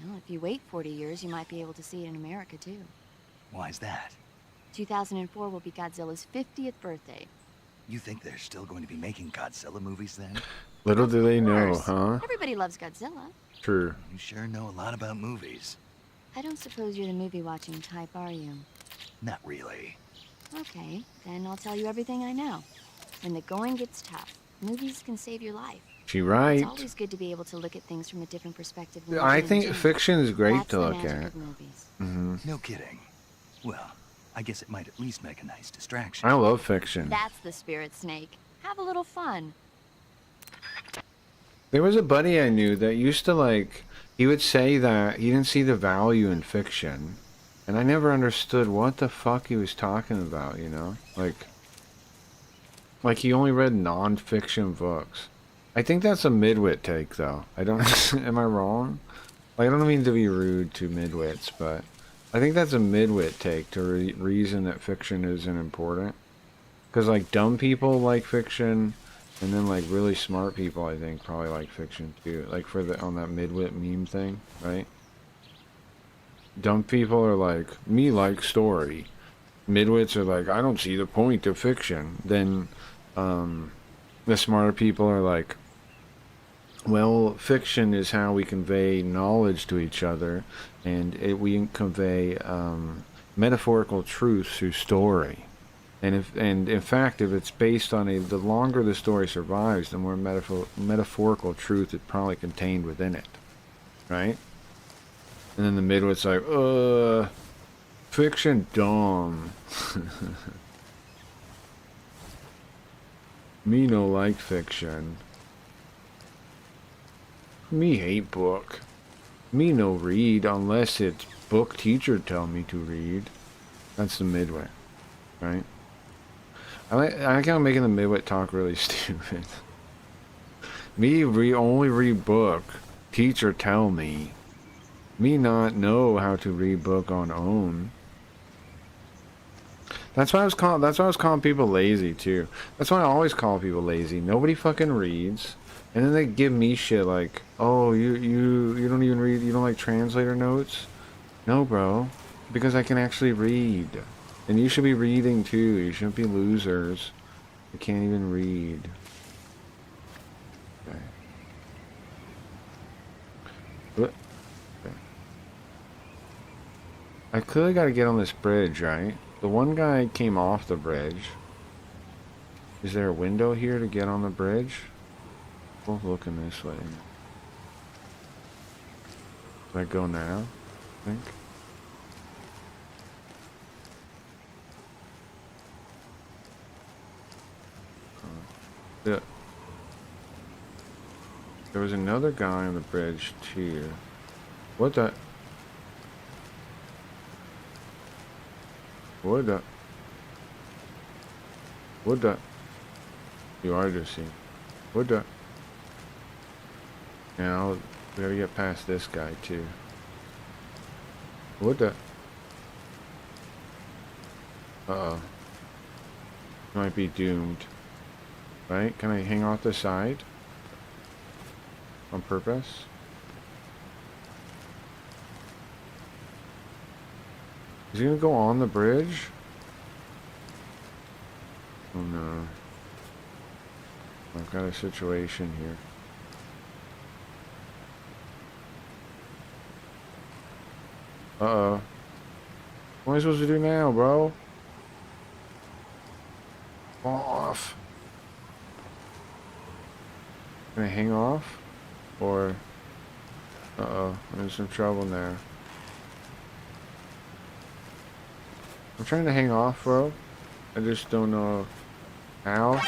Well, if you wait 40 years, you might be able to see it in America too. Why's that? 2004 will be Godzilla's 50th birthday. You think they're still going to be making Godzilla movies then? Little do they know, course. huh? Everybody loves Godzilla. True. You sure know a lot about movies. I don't suppose you're the movie-watching type, are you? Not really. Okay, then I'll tell you everything I know. When the going gets tough, movies can save your life. She right. It's always good to be able to look at things from a different perspective. when I you're think doing fiction is great That's to the look magic at. of movies. Hmm. No kidding. Well, I guess it might at least make a nice distraction. I love fiction. That's the spirit, Snake. Have a little fun. There was a buddy I knew that used to like, he would say that he didn't see the value in fiction. And I never understood what the fuck he was talking about, you know? Like he only read non-fiction books. I think that's a midwit take, though. I don't... Am I wrong? Like, I don't mean to be rude to midwits, but... I think that's a midwit take to reason that fiction isn't important. Because, like, dumb people like fiction, and then, like, really smart people, I think, probably like fiction, too. Like, on that midwit meme thing, right? Dumb people are like, me like story. Midwits are like, I don't see the point of fiction. Then, the smarter people are like, Well, fiction is how we convey knowledge to each other, and we convey metaphorical truth through story. And in fact, if it's based on the longer the story survives, the more metaphorical truth is probably contained within it, right? And then the middle, it's like, fiction dumb. Me no like fiction. Me hate book. Me no read unless it's book teacher tell me to read. That's the midway, right? I like how I'm making the midway talk really stupid. Me only read book. Teacher tell me. Me not know how to read book on own. That's why I was calling people lazy too. That's why I always call people lazy. Nobody fucking reads. And then they give me shit like, oh, you don't even read, you don't like translator notes? No, bro. Because I can actually read. And you should be reading too. You shouldn't be losers. You can't even read. Okay. Okay. I clearly gotta get on this bridge, right? The one guy came off the bridge. Is there a window here to get on the bridge? Both looking this way. Do I go now? I think. Yeah. There was another guy on the bridge too. What the? What the? What the? You are just seeing. What the? Now we gotta get past this guy too. What the? Uh-oh. Might be doomed. Right? Can I hang off the side? On purpose? Is he gonna go on the bridge? Oh no. I've got a situation here. Uh-oh. What am I supposed to do now, bro? Fall off. Can I hang off? Or... Uh-oh. I'm in some trouble now. I'm trying to hang off, bro. I just don't know how.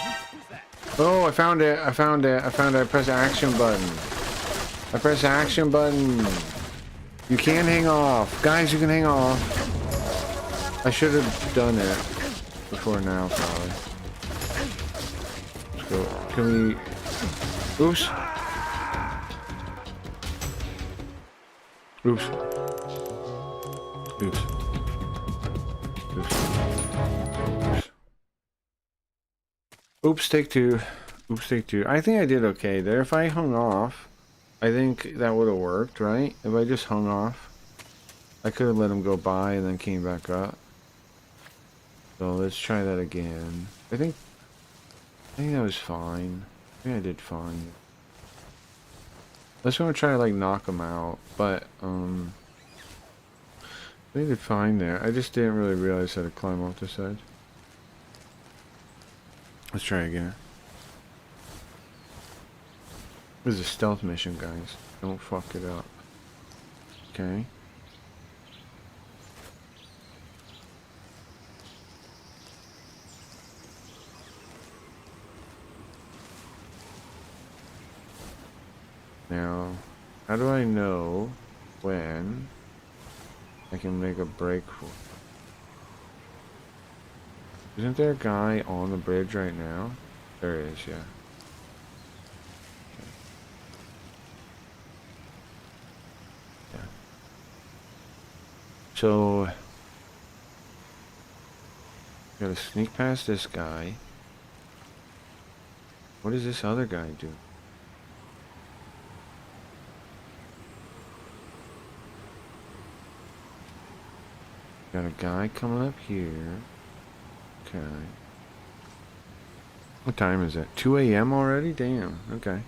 Oh, I found it. I found it. I found it. I pressed the action button. I pressed the action button. You can hang off. Guys, you can hang off. I should have done it before now, probably. Let's go. Can we... Oops. Oops. Oops. Oops. Oops, take two. Oops, take two. I think I did okay there. If I hung off, I think that would have worked, right? If I just hung off, I could have let him go by and then came back up. So let's try that again. I think that was fine. I think I did fine. Let's go and try to like knock him out, but I did fine there. I just didn't really realize how to climb off the side. Let's try again. This is a stealth mission, guys. Don't fuck it up. Okay. Now, how do I know when I can make a break for? Isn't there a guy on the bridge right now? There is, yeah. Okay. Yeah. So, gotta sneak past this guy. What does this other guy do? Got a guy coming up here. Okay. What time is it? 2 a.m. already? Damn. Okay.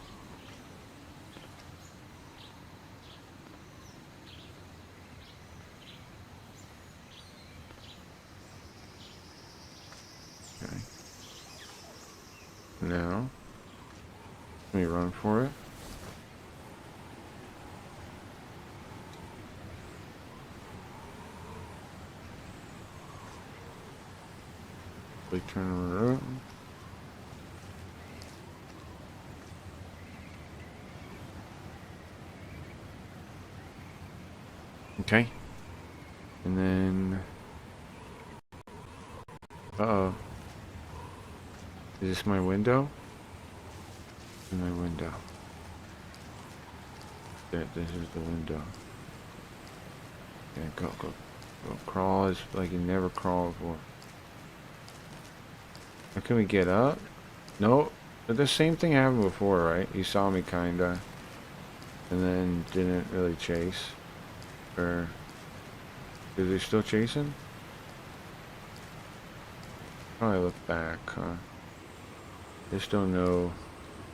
me run for it. We turn around. Okay. And then... Uh-oh. Is this my window? This is my window. This is the window. Yeah, go. Crawl is like you never crawled before. How can we get up? No. But the same thing happened before, right? You saw me kinda. And then didn't really chase. Or... Is he still chasing? Probably look back, huh? Just don't know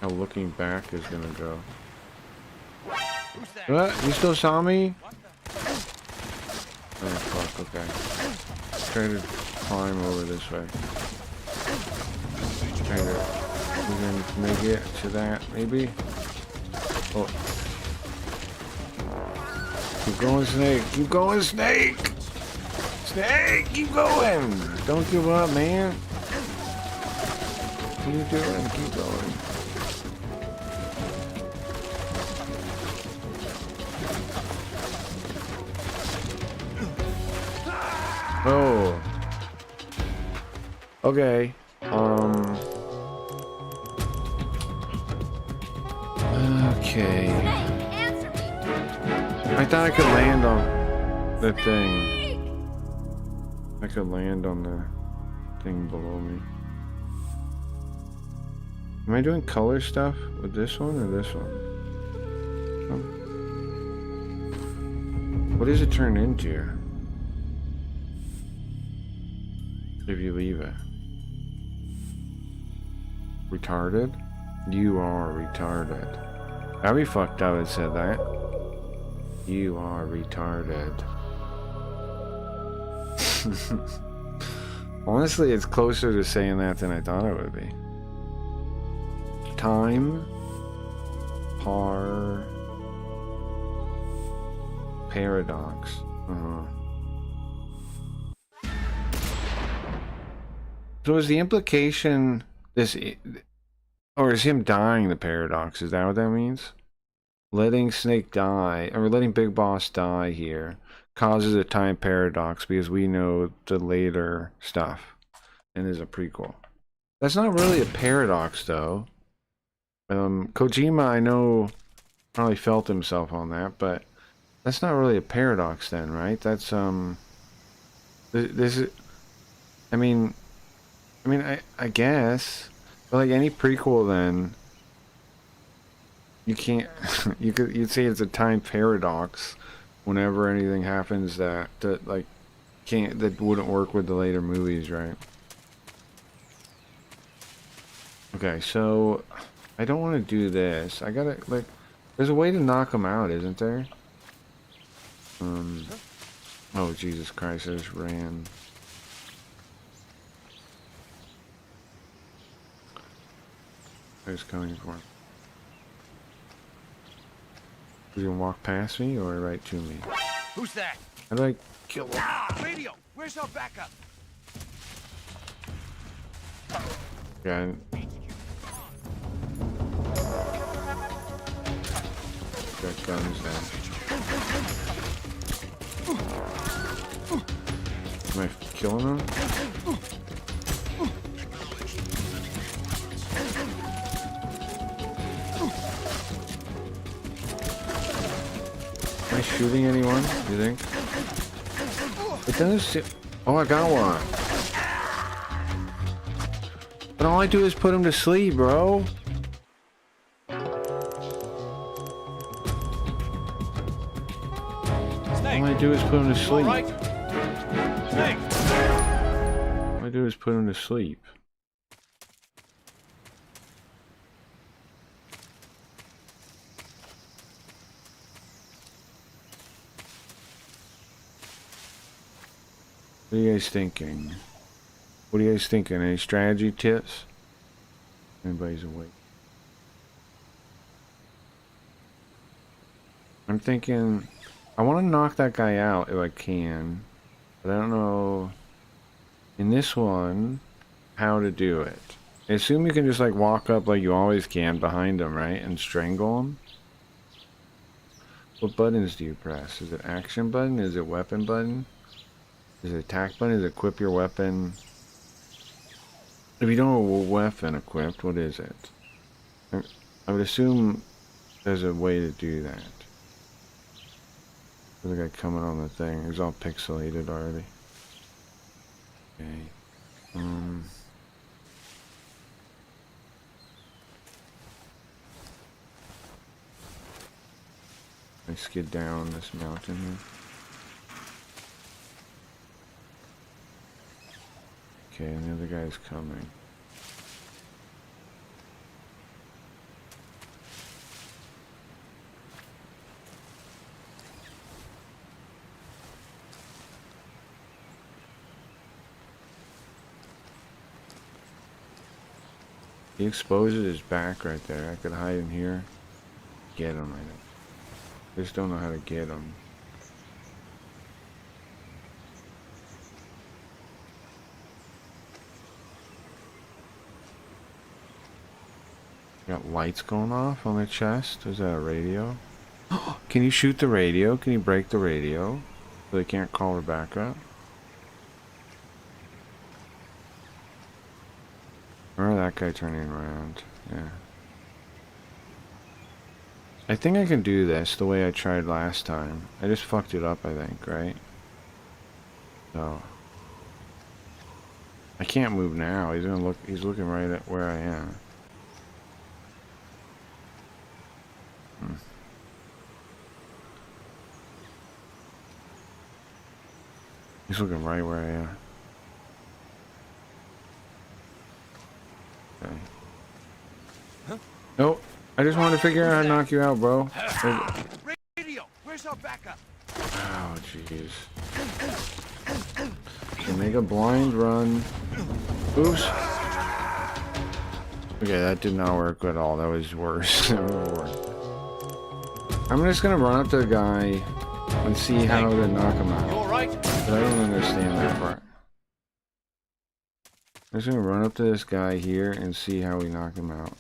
how looking back is gonna go. What? You still saw me? Oh fuck, okay. Try to climb over this way. Try to even make it to that, maybe? Oh. Keep going, Snake. Keep going, Snake! Snake, keep going! Don't give up, man. What are you doing? Keep going. Oh. Okay. Okay. I thought I could land on the thing. I could land on the thing below me. Am I doing color stuff with this one or this one? What does it turn into if you leave it? Retarded? You are retarded. That'd be fucked up if it said that. You are retarded. Honestly, it's closer to saying that than I thought it would be. Time. Paradox. So is the implication this, or is him dying the paradox? Is that what that means? Letting Snake die, or letting Big Boss die here, causes a time paradox because we know the later stuff and is a prequel. That's not really a paradox though. Kojima, I know, probably felt himself on that, but that's not really a paradox then, right? That's this is, I mean I guess, but like any prequel then, you can't you'd say it's a time paradox whenever anything happens that like that wouldn't work with the later movies, right? Okay, so I don't want to do this. I gotta, like, there's a way to knock them out, isn't there? Oh Jesus Christ, I just ran. I was coming for him. Is he gonna walk past me or right to me? Who's that? How do I kill him? Ah, radio! Where's our backup? Yeah. Got guns then. Am I killing him? Am I shooting anyone, you think? It doesn't. Oh, I got one. But all I do is put him to sleep, bro. All I do is put him to sleep. Right. Snake. All I do is put him to sleep. What are you guys thinking? What are you guys thinking? Any strategy tips? Anybody's awake. I'm thinking I want to knock that guy out if I can, but I don't know in this one how to do it. I assume you can just like walk up like you always can behind him, right? And strangle him. What buttons do you press? Is it action button? Is it weapon button? Is it attack button? Is it equip your weapon? If you don't have a weapon equipped, what is it? I would assume there's a way to do that. There's a guy coming on the thing. He's all pixelated already. Okay. I skid down this mountain here. Okay, and the other guy's coming. He exposes his back right there. I could hide in here. Get him, I think. I just don't know how to get him. Got lights going off on the chest. Is that a radio? Can you shoot the radio? Can you break the radio so they can't call her back up? Or that guy turning around. Yeah. I think I can do this the way I tried last time. I just fucked it up, I think, right? So I can't move now. He's looking right at where I am. He's looking right where I am. Okay. Huh? Nope. I just wanted to figure out how to knock you out, bro. Radio, where's our backup? Oh, jeez. So make a blind run. Oops. Okay, that did not work at all. That was worse. That was worse. I'm just gonna run up to the guy and see how to knock him out. You alright? But I don't understand that part. I'm just gonna run up to this guy here and see how we knock him out.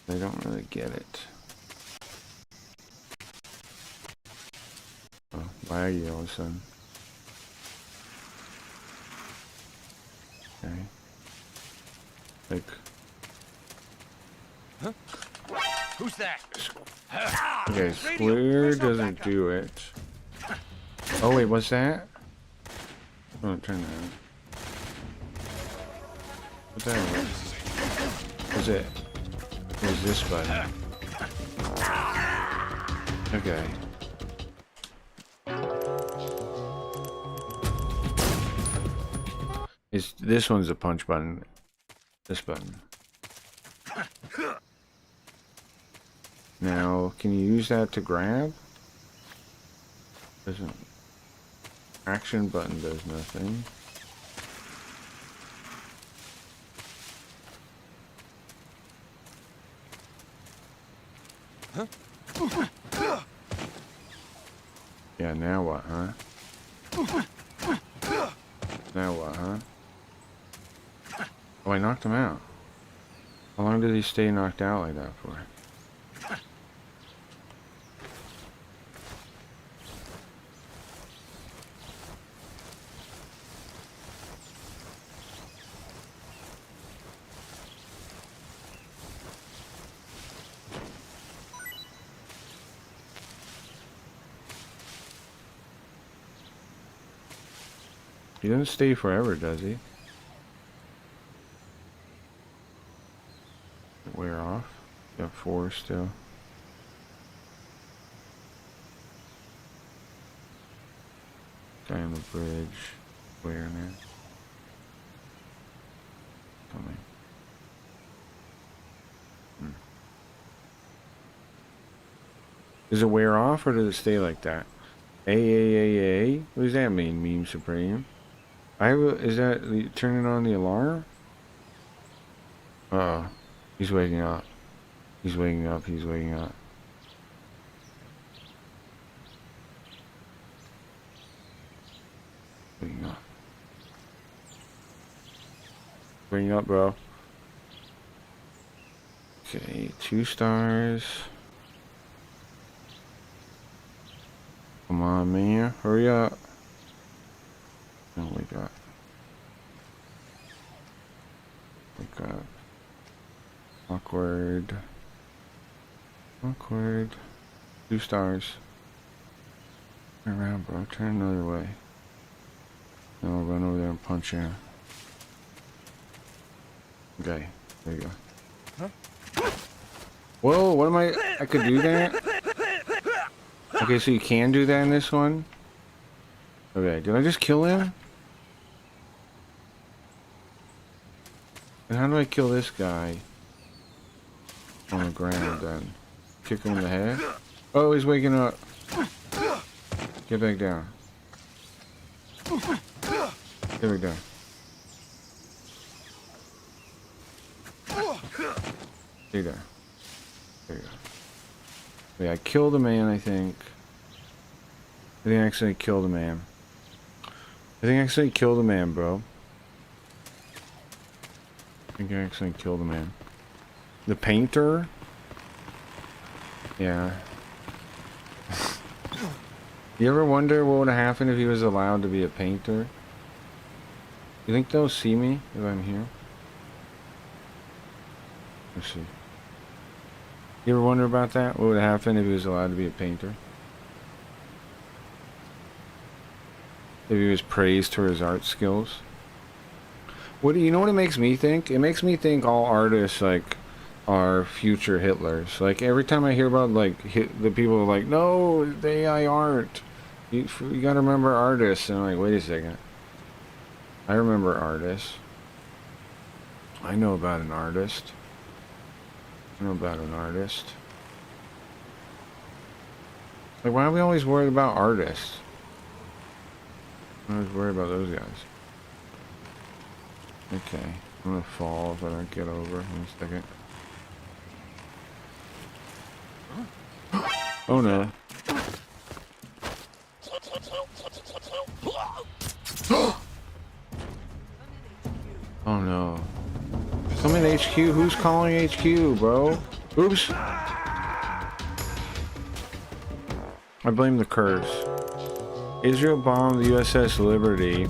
I don't really get it. Oh, laggy all of a sudden. Okay. Like. Huh? Who's that? Okay, square doesn't do it. Oh wait, what's that? Oh, turn that on. What the hell was it? What was this button? Okay. This one's the punch button. This button. Now, can you use that to grab? Doesn't. Action button does nothing. Huh? Yeah, now what, huh? Now what, huh? Oh, I knocked him out. How long did he stay knocked out like that for? He doesn't stay forever, does he? Wear off. Got 4 still. Guy on the bridge. Where now? Coming. Does it wear off or does it stay like that? A. What does that mean, Meme Supreme? Is that turning on the alarm? Uh-oh. He's waking up. He's waking up. He's waking up. Bring it up, bro. Okay, 2 stars. Come on, man. Hurry up. Oh, we got. Awkward. 2 stars. Turn around, bro. Turn another way. Then I'll run over there and punch you. Okay, there you go. Huh? Whoa, what am I could do that? Okay, so you can do that in this one? Okay, did I just kill him? And how do I kill this guy? On the ground then. Kick him in the head? Oh, he's waking up. Get back down. Get back down. Stay there. There you go. Yeah, I killed a man, I think. I actually killed a man. I actually killed a man, bro. I think I actually killed a man. The painter? Yeah. You ever wonder what would have happened if he was allowed to be a painter? You think they'll see me if I'm here? Let's see. You ever wonder about that? What would happen if he was allowed to be a painter? If he was praised for his art skills? What do you know what it makes me think? It makes me think all artists like are future Hitlers. Like every time I hear about like the people are like, no, the AI aren't. You gotta remember artists. And I'm like, wait a second. I remember artists. I know about an artist. Like, why are we always worried about artists? I was worried about those guys. Okay, I'm gonna fall if I don't get over in a second. Oh no. Oh no. Come in HQ, who's calling HQ, bro? Oops. I blame the curse. Israel bombed the USS Liberty.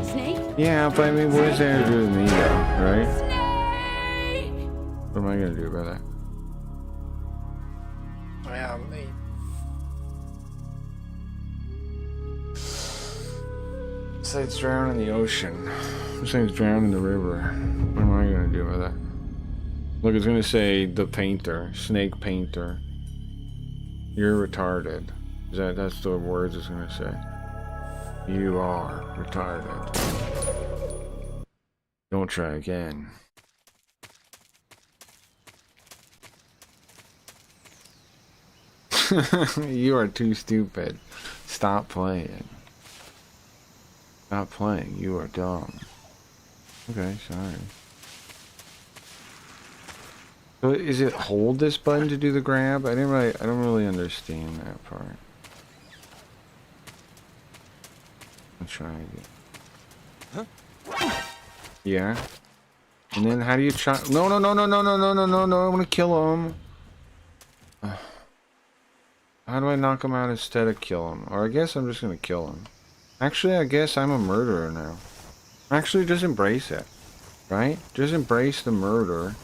Snake? Yeah, but I mean, what does that have to do with me, though, right? Snake! What am I gonna do about that? Besides drown in the ocean. Besides drown in the river. What am I gonna do about that? Look, it's gonna say the painter, snake painter. You're retarded. That's the words it's gonna say. You are retarded. Don't try again. You are too stupid. Stop playing. Stop playing. You are dumb. Okay, sorry. So is it hold this button to do the grab? I don't really understand that part. I'll try again. Huh? Yeah. And then how do you try? No! I want to kill him. How do I knock him out instead of kill him? Or I guess I'm just gonna kill him. Actually, I guess I'm a murderer now. Actually, just embrace it. Right? Just embrace the murder.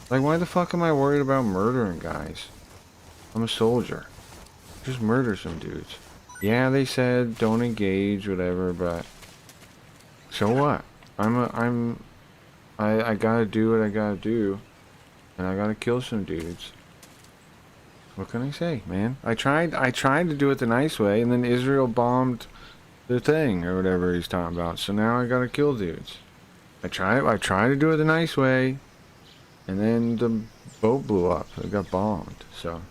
Like, why the fuck am I worried about murdering guys? I'm a soldier. Just murder some dudes. Yeah, they said don't engage, whatever, but so what? I gotta do what I gotta do, and I gotta kill some dudes. What can I say, man? I tried to do it the nice way, and then Israel bombed the thing or whatever he's talking about. So now I gotta kill dudes. I tried to do it the nice way, and then the boat blew up. It got bombed. So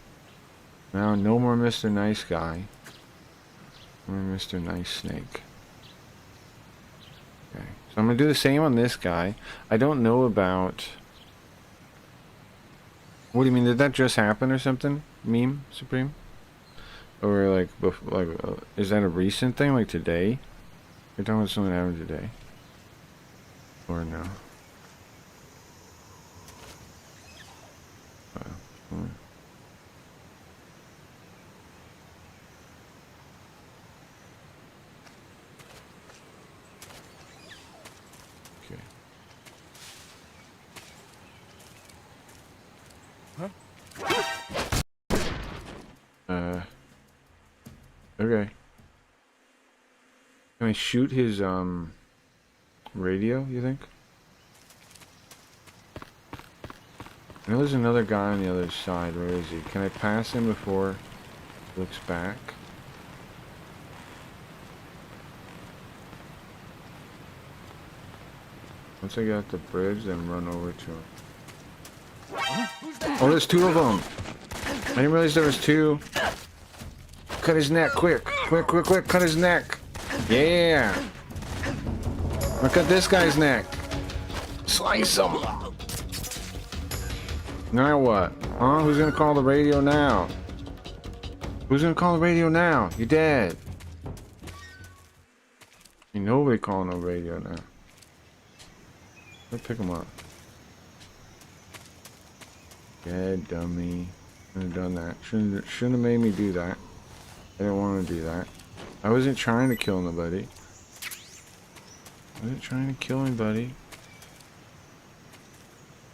now no more Mr. Nice Guy. No more Mr. Nice Snake. Okay, so I'm gonna do the same on this guy. I don't know about. What do you mean? Did that just happen or something? Meme Supreme? Or like, is that a recent thing? Like today? You're talking about something that happened today? Or no? Hmm. Okay. Okay. Can I shoot his radio, you think? I know there's another guy on the other side. Where is he? Can I pass him before he looks back? Once I get up the bridge, then run over to him. Oh, there's two of them! I didn't realize there was two. Cut his neck, quick! Quick, quick, quick, cut his neck! Yeah! Look at this guy's neck! Slice him! Now what? Huh? Who's gonna call the radio now? Who's gonna call the radio now? You're dead. Ain't nobody calling no radio now. Let's pick him up. Yeah, dummy. Shouldn't have done that. Shouldn't have made me do that. I didn't want to do that. I wasn't trying to kill nobody. I wasn't trying to kill anybody.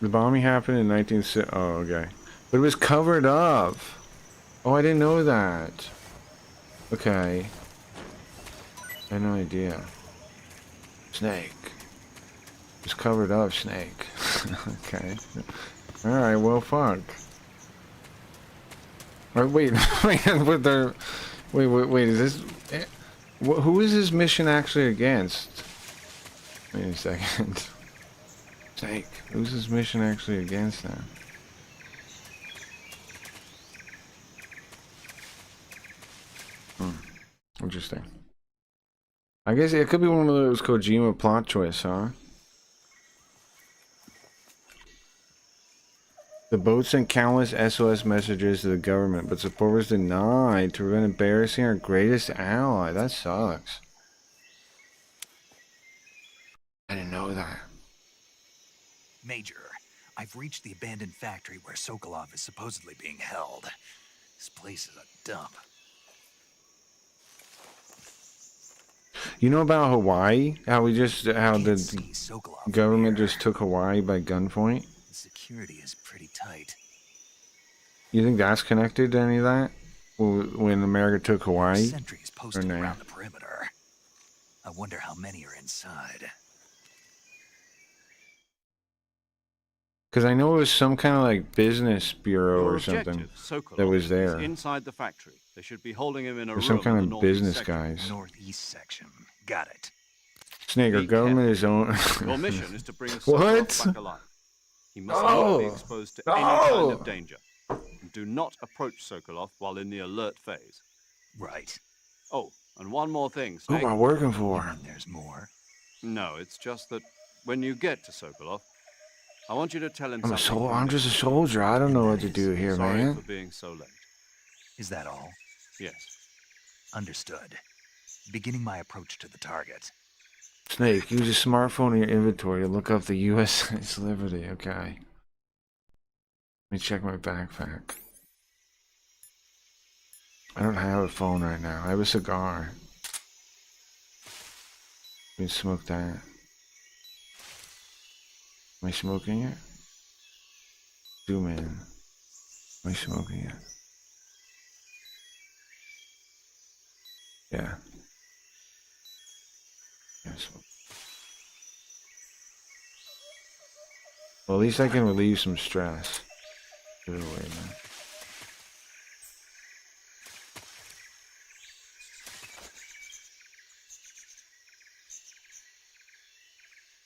The bombing happened in 1960. Oh, okay. But it was covered up. Oh, I didn't know that. Okay. I had no idea. Snake. It was covered up, Snake. Okay. Alright, well, fuck. Wait, wait, is this... Who is this mission actually against? Wait a second. Snake, who's this mission actually against now? Interesting. I guess it could be one of those Kojima plot twists, huh? The boat sent countless SOS messages to the government, but support was denied to prevent embarrassing our greatest ally. That sucks. I didn't know that. Major, I've reached the abandoned factory where Sokolov is supposedly being held. This place is a dump. You know about Hawaii? How the government just took Hawaii by gunpoint? The security is pretty tight. You think that's connected to any of that? When America took Hawaii? Sentries posted around the perimeter. I wonder how many are inside. Because I know it was some kind of like business bureau or something that was there. Inside the factory. They should be holding him in a room. Some kind in the of business section. guys. Northeast section. Got it. Snake, our government is own. Your mission is to bring us What? back alive. He must not be exposed to any kind of danger. And do not approach Sokolov while in the alert phase. Right. Oh, and one more thing, Who Snake. am I working for? And there's more. No, it's just that when you get to Sokolov, I want you to tell him I'm something. I'm just a soldier. I don't know what to do here, Sorry man. for being so late. Is that all? Yes. Understood. Beginning my approach to the target. Snake, use your smartphone in your inventory to look up the USS Liberty. Okay. Let me check my backpack. I don't have a phone right now. I have a cigar. Let me smoke that. Am I smoking it? Zoom in. Am I smoking it? Yeah. Yes. Well, at least I can relieve some stress. Give it away, man.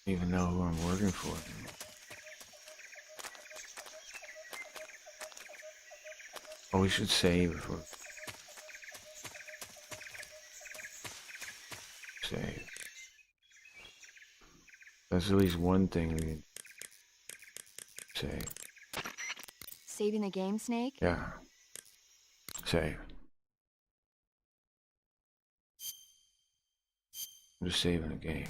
I don't even know who I'm working for. Oh, we should save before. Save. That's at least one thing we can save. Saving the game, Snake? Yeah. Save. I'm just saving the game.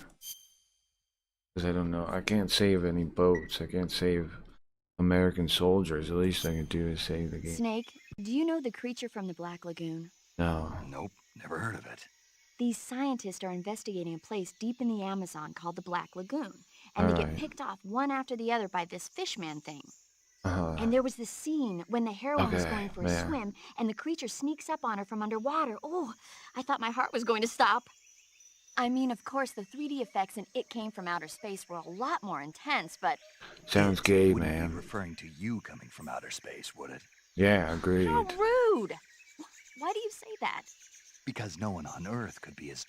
Because I don't know. I can't save any boats. I can't save American soldiers. The least I can do is save the game. Snake, do you know the creature from the Black Lagoon? No. Nope, never heard of it. These scientists are investigating a place deep in the Amazon called the Black Lagoon, and they get Alright. picked off one after the other by this fishman thing. Uh-huh. And there was this scene when the heroine was Okay, going for a yeah. swim, and the creature sneaks up on her from underwater. Oh, I thought my heart was going to stop. I mean, of course, the 3D effects in It Came from Outer Space were a lot more intense, but Sounds It gay, wouldn't be man. referring to you coming from outer space, would it? Yeah, agreed. how rude! Why do you say that? Because no one on Earth could be as